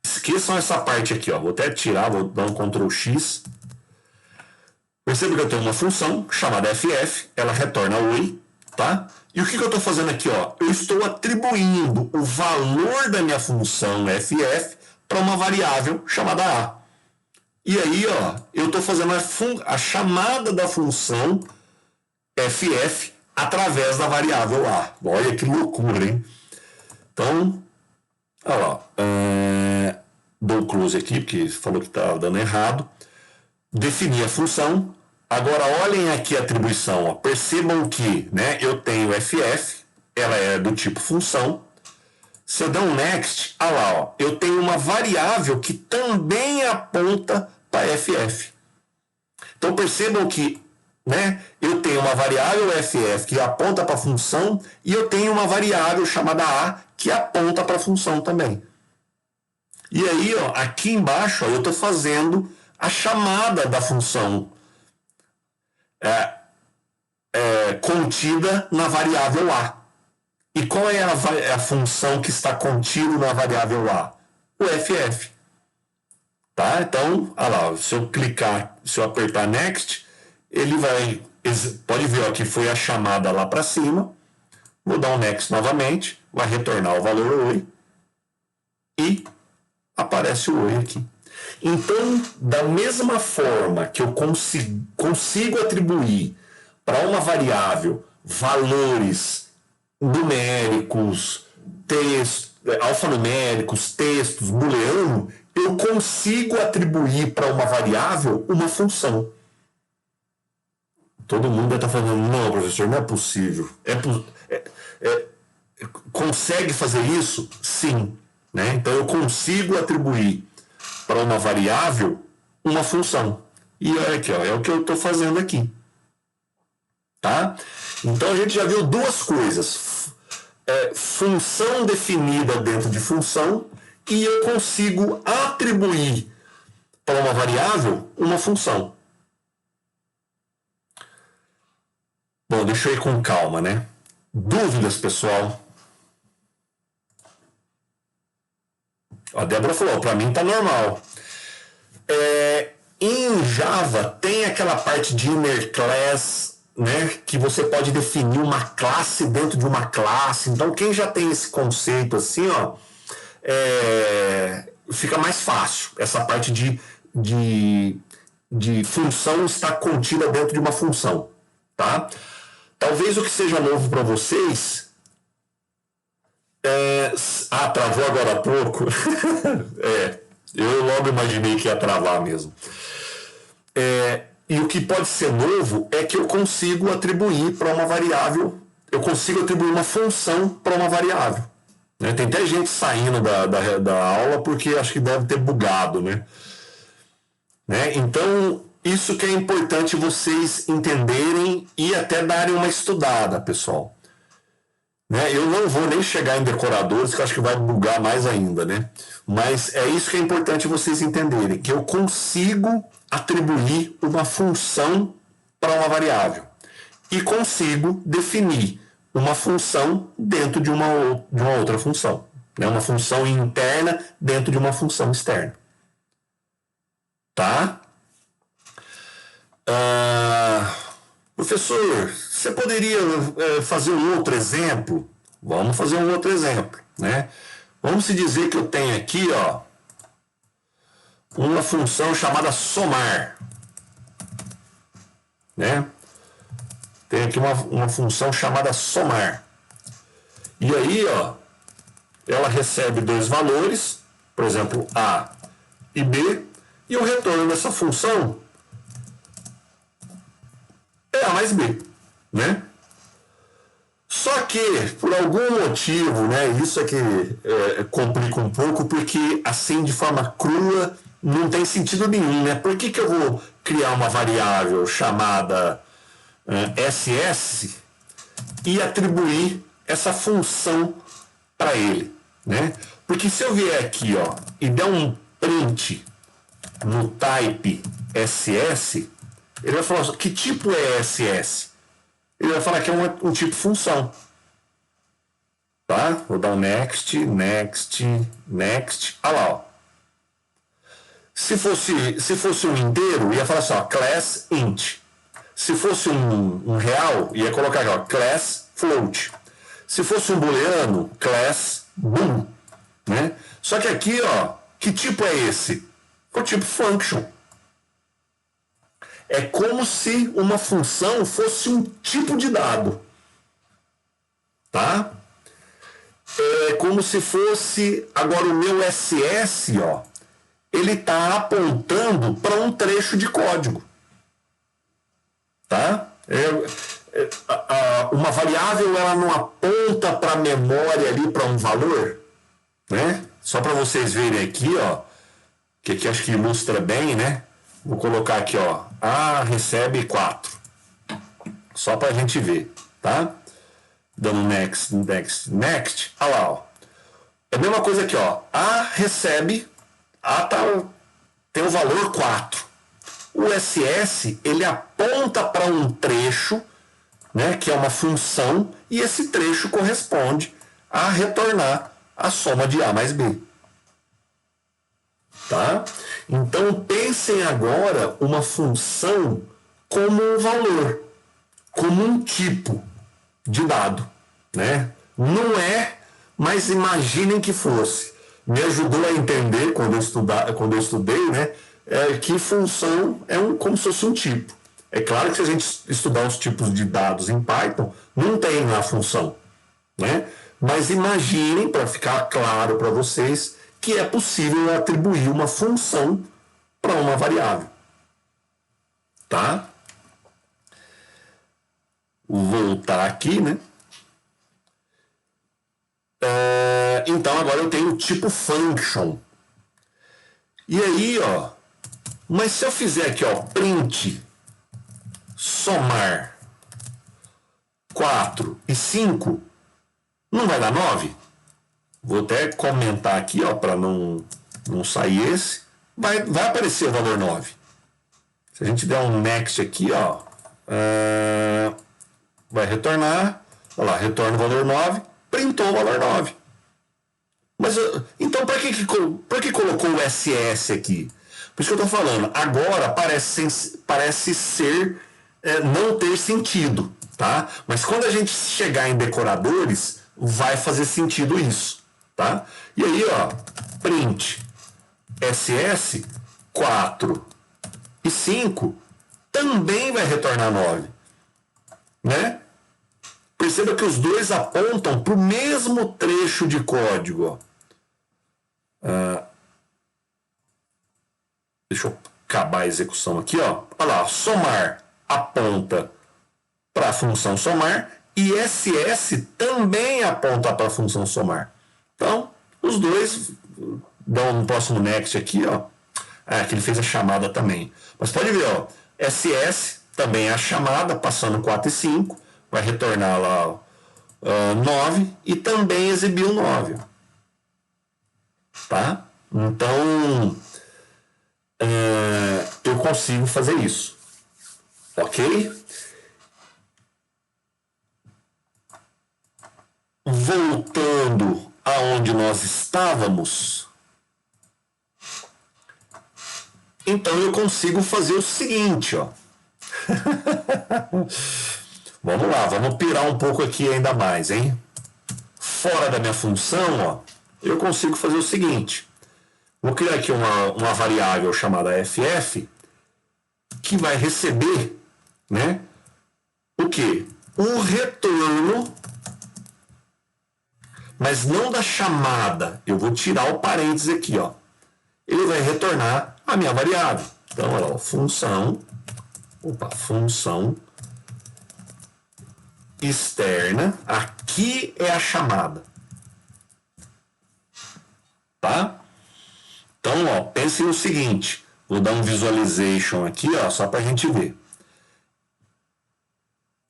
Esqueçam essa parte aqui, ó. Vou até tirar, vou dar um Ctrl X. Perceba que eu tenho uma função chamada FF, ela retorna oi, tá? E o que eu estou fazendo aqui, ó? Eu estou atribuindo o valor da minha função FF para uma variável chamada A. E aí, ó, eu estou fazendo a chamada da função FF através da variável A. Olha que loucura, hein? Então, olha lá, dou close aqui, porque falou que estava dando errado. Defini a função. Agora, olhem aqui a atribuição. Ó. Percebam que, né, eu tenho FF, ela é do tipo função. Se eu der um next, olha lá, ó, eu tenho uma variável que também aponta para FF. Então, percebam que, né, eu tenho uma variável FF que aponta para a função e eu tenho uma variável chamada A que aponta para a função também. E aí, ó, aqui embaixo, ó, eu estou fazendo a chamada da função contida na variável A. E qual é a função que está contida na variável A? O FF. Tá? Então, olha lá, se eu apertar Next, ele vai... Pode ver, ó, que foi a chamada lá para cima. Vou dar um Next novamente, vai retornar o valor oi. E aparece o oi aqui. Então, da mesma forma que eu consigo atribuir para uma variável valores numéricos, alfanuméricos, textos, booleano, eu consigo atribuir para uma variável uma função. Todo mundo está falando, não, professor, não é possível. Consegue fazer isso? Sim. Né? Então, eu consigo atribuir para uma variável uma função. E olha aqui, ó, é o que eu estou fazendo aqui. tá? Então a gente já viu duas coisas. Função definida dentro de função e eu consigo atribuir para uma variável uma função. Bom, deixa eu ir com calma, né? Dúvidas, pessoal? A Débora falou, para mim tá normal. Em Java tem aquela parte de inner class, né, que você pode definir uma classe dentro de uma classe. Então, quem já tem esse conceito assim, ó, fica mais fácil. Essa parte de função está contida dentro de uma função, tá? Talvez o que seja novo para vocês travou agora há pouco. Eu logo imaginei que ia travar mesmo. E o que pode ser novo é que eu consigo atribuir para uma variável, eu consigo atribuir uma função para uma variável. Né? Tem até gente saindo da aula porque acho que deve ter bugado, né? Então, isso que é importante vocês entenderem e até darem uma estudada, pessoal. Né? Eu não vou nem chegar em decoradores, que eu acho que vai bugar mais ainda, né? Mas é isso que é importante vocês entenderem, que eu consigo atribuir uma função para uma variável e consigo definir uma função dentro de uma outra função, né? Uma função interna dentro de uma função externa. Tá? Professor, você poderia fazer um outro exemplo? Vamos fazer um outro exemplo, né? Vamos se dizer que eu tenho aqui, ó, uma função chamada somar, né? Tem aqui uma função chamada somar. E aí, ó, ela recebe dois valores, por exemplo, A e B, e o retorno dessa função é A mais B, né? Só que, por algum motivo, né, isso é que complica um pouco, porque assim, de forma crua, não tem sentido nenhum, né? Por que eu vou criar uma variável chamada SS e atribuir essa função para ele, né? Porque se eu vier aqui, ó, e der um print no type SS, ele vai falar, que tipo é SS? Ele vai falar que é um tipo função. Tá? Vou dar um next, next, next. Olha lá, ó. Se fosse um inteiro, ia falar assim, ó, class int. Se fosse um real, ia colocar aqui, ó, class float. Se fosse um booleano, class bool, né? Só que aqui, ó, que tipo é esse? O tipo function. É como se uma função fosse um tipo de dado. Tá? É como se fosse... Agora, o meu SS, ó, ele está apontando para um trecho de código. Tá? Uma variável, ela não aponta para a memória ali, para um valor, né? Só para vocês verem aqui, ó, que aqui acho que ilustra bem, né? Vou colocar aqui, ó, A recebe 4. Só para a gente ver, tá? Dando next, next, next. Olha lá, ó. É a mesma coisa aqui, ó. A recebe, tem o valor 4. O SS, ele aponta para um trecho, né, que é uma função, e esse trecho corresponde a retornar a soma de A mais B. Tá? Então, pensem agora uma função como um valor, como um tipo de dado, né? Não é, mas imaginem que fosse. Me ajudou a entender quando eu estudei, né? Que função é como se fosse um tipo. É claro que se a gente estudar os tipos de dados em Python, não tem a função, né? Mas imaginem, para ficar claro para vocês, que é possível atribuir uma função para uma variável. Tá? Vou voltar aqui, né? Então agora eu tenho o tipo function. E aí, ó, mas se eu fizer aqui, ó, print somar, 4 e 5, não vai dar 9? Vou até comentar aqui, ó, para não sair esse. Vai aparecer o valor 9. Se a gente der um next aqui, ó, vai retornar. Olha lá, retorna o valor 9, printou o valor 9. Mas, então, para que colocou o SS aqui? Por isso que eu estou falando, agora parece ser, não ter sentido, tá? Mas quando a gente chegar em decoradores, vai fazer sentido isso, tá? E aí, ó, print SS 4 e 5 também vai retornar 9, né? Perceba que os dois apontam para o mesmo trecho de código. Deixa eu acabar a execução aqui, ó. Olha lá, somar aponta para a função somar e SS também aponta para a função somar. Então, os dois dão um próximo next aqui, ó. Que ele fez a chamada também. Mas pode ver, ó. SS também é a chamada, passando 4 e 5. Vai retornar lá 9 e também exibiu 9. Tá? Então, eu consigo fazer isso. Ok? Voltando aonde nós estávamos, então eu consigo fazer o seguinte, ó. Vamos lá, vamos pirar um pouco aqui ainda mais, hein? Fora da minha função, ó, eu consigo fazer o seguinte. Vou criar aqui uma variável chamada ff, que vai receber, né, o quê? O retorno, mas não da chamada. Eu vou tirar o parênteses aqui, ó. Ele vai retornar a minha variável. Então, olha lá, função externa, aqui é a chamada. Tá? Então, ó, pense no seguinte, vou dar um visualization aqui, ó, só para a gente ver.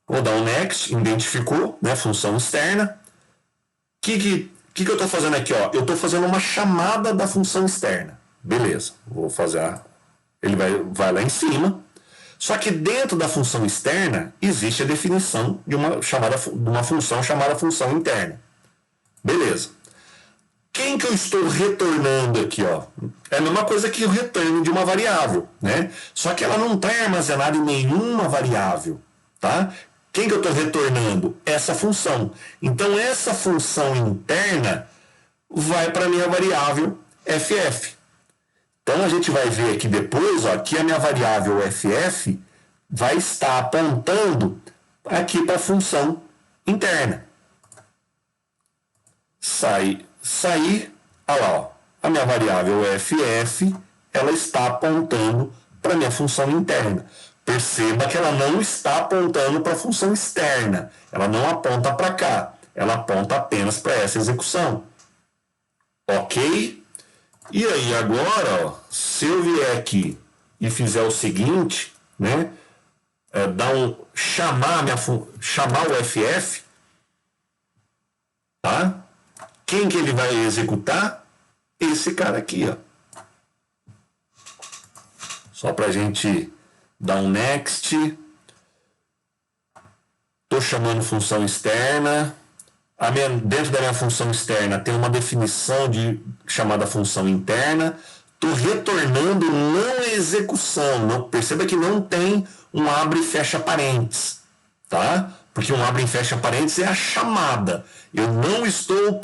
Vou dar um next, identificou, né, função externa. O que eu estou fazendo aqui, ó? Eu estou fazendo uma chamada da função externa. Beleza, vou fazer, ele vai lá em cima. Só que dentro da função externa existe a definição de uma função chamada função interna. Beleza. Quem que eu estou retornando aqui, ó? É a mesma coisa que o retorno de uma variável, né? Só que ela não está armazenada em nenhuma variável, tá? Quem que eu estou retornando? Essa função. Então, essa função interna vai para a minha variável ff. Então, a gente vai ver aqui depois, ó, que a minha variável ff vai estar apontando aqui para a função interna. Sair, olha lá, ó, a minha variável ff, ela está apontando para a minha função interna. Perceba que ela não está apontando para a função externa. Ela não aponta para cá. Ela aponta apenas para essa execução. Ok? E aí agora, ó, se eu vier aqui e fizer o seguinte, né? Chamar o ff, tá? Quem que ele vai executar? Esse cara aqui, ó. Só para a gente dar um next. Estou chamando função externa. Dentro da minha função externa tem uma definição chamada função interna. Estou retornando não execução. Perceba que não tem um abre e fecha parênteses, tá? Porque um abre e fecha parênteses é a chamada. Eu não estou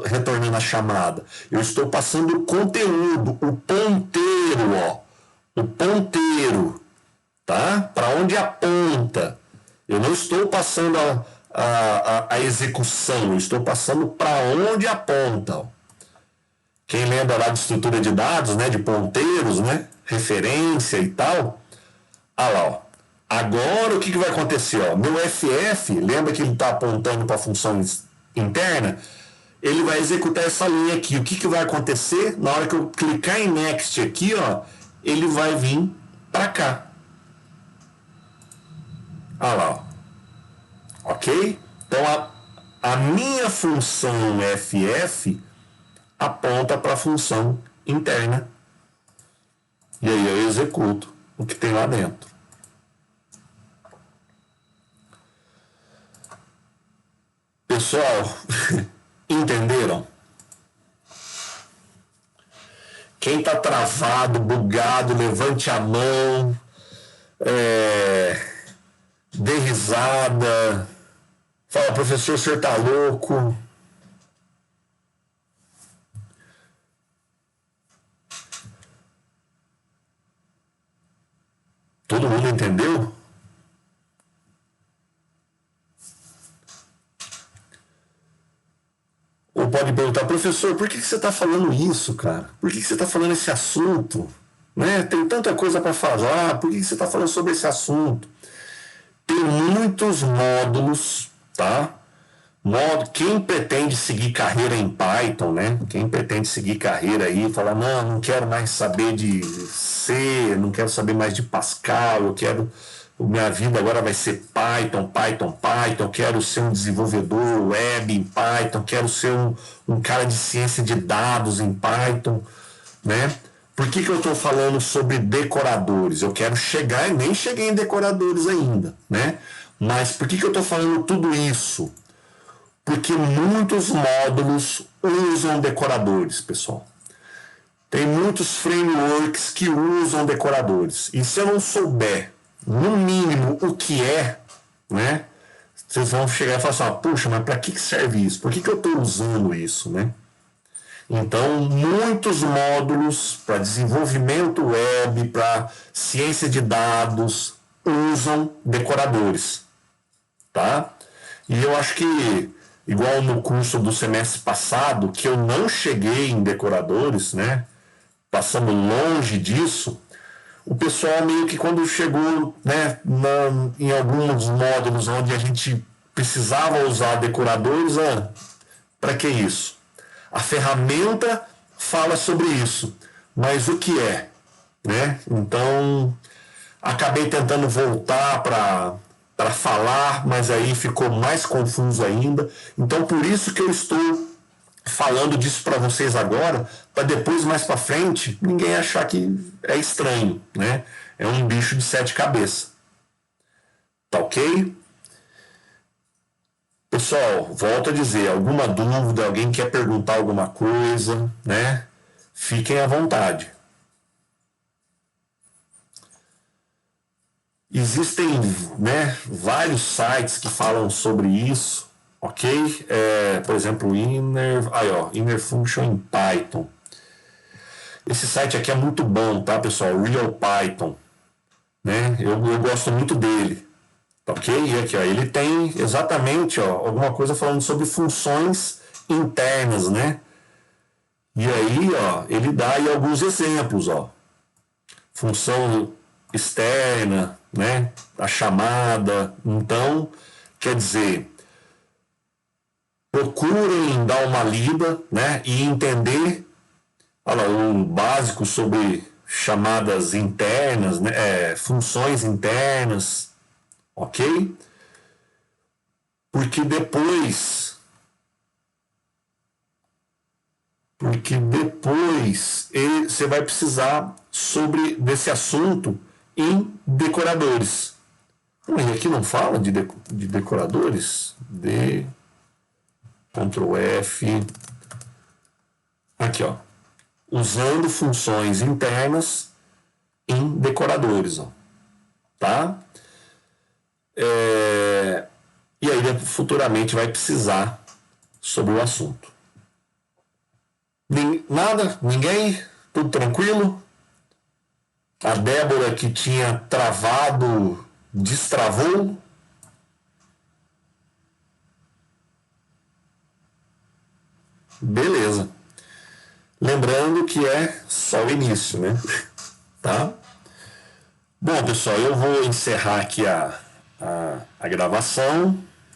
retornando a chamada. Eu estou passando o conteúdo, o ponteiro, ó. O ponteiro, tá? Para onde aponta. Eu não estou passando a execução, eu estou passando para onde aponta. Ó. Quem lembra lá de estrutura de dados, né? De ponteiros, né? Referência e tal. Ah lá, ó. Agora o que vai acontecer? Ó? Meu ff, lembra que ele está apontando para a função interna? Ele vai executar essa linha aqui. O que vai acontecer? Na hora que eu clicar em next aqui, ó, ele vai vir para cá. Ah lá, ó. Ok? Ok? Então a minha função FF aponta para a função interna. E aí eu executo o que tem lá dentro. Pessoal, entenderam? Quem está travado, bugado, levante a mão, dê risada, fala, professor, o senhor tá louco? Todo mundo entendeu? Ou pode perguntar, professor, por que você está falando isso, cara? Por que você está falando esse assunto? Né? Tem tanta coisa para falar, por que você está falando sobre esse assunto? Tem muitos módulos, tá? Quem pretende seguir carreira em Python, né? Quem pretende seguir carreira aí, falar, não quero mais saber de C, não quero saber mais de Pascal, minha vida agora vai ser Python, eu quero ser um desenvolvedor web em Python, quero ser um cara de ciência de dados em Python, né? Por que eu estou falando sobre decoradores? Eu quero chegar, e nem cheguei em decoradores ainda, né? Mas por que eu estou falando tudo isso? Porque muitos módulos usam decoradores, pessoal. Tem muitos frameworks que usam decoradores. E se eu não souber, no mínimo, o que é, né? Vocês vão chegar e falar assim, puxa, mas para que serve isso? Por que eu estou usando isso, né? Então, muitos módulos para desenvolvimento web, para ciência de dados, usam decoradores, tá? E eu acho que, igual no curso do semestre passado, que eu não cheguei em decoradores, né? Passando longe disso, o pessoal meio que quando chegou, né, em alguns módulos onde a gente precisava usar decoradores, para que isso? A ferramenta fala sobre isso, mas o que é, né? Então, acabei tentando voltar para falar, mas aí ficou mais confuso ainda. Então, por isso que eu estou falando disso para vocês agora, para depois, mais para frente, ninguém achar que é estranho, né? É um bicho de 7 cabeças. Tá ok? Pessoal, volto a dizer, alguma dúvida, alguém quer perguntar alguma coisa, né? Fiquem à vontade. Existem, né, vários sites que falam sobre isso, ok? Por exemplo, Inner Function em Python. Esse site aqui é muito bom, tá, pessoal? Real Python, né? Eu gosto muito dele, ok? E aqui, ó, ele tem exatamente, ó, alguma coisa falando sobre funções internas, né? E aí, ó, ele dá aí alguns exemplos, ó. Função externa, né? A chamada. Então, quer dizer, procurem dar uma lida, né? E entender, olha lá, o básico sobre chamadas internas, né? Funções internas, ok? Porque depois você vai precisar desse assunto em decoradores. E aqui não fala de decoradores? Ctrl F. Aqui, ó. Usando funções internas em decoradores, ó. Tá? E aí futuramente vai precisar sobre o assunto. Nada? Ninguém? Tudo tranquilo? A Débora que tinha travado, destravou? Beleza. Lembrando que é só o início, né? Tá? Bom, pessoal, eu vou encerrar aqui a gravação.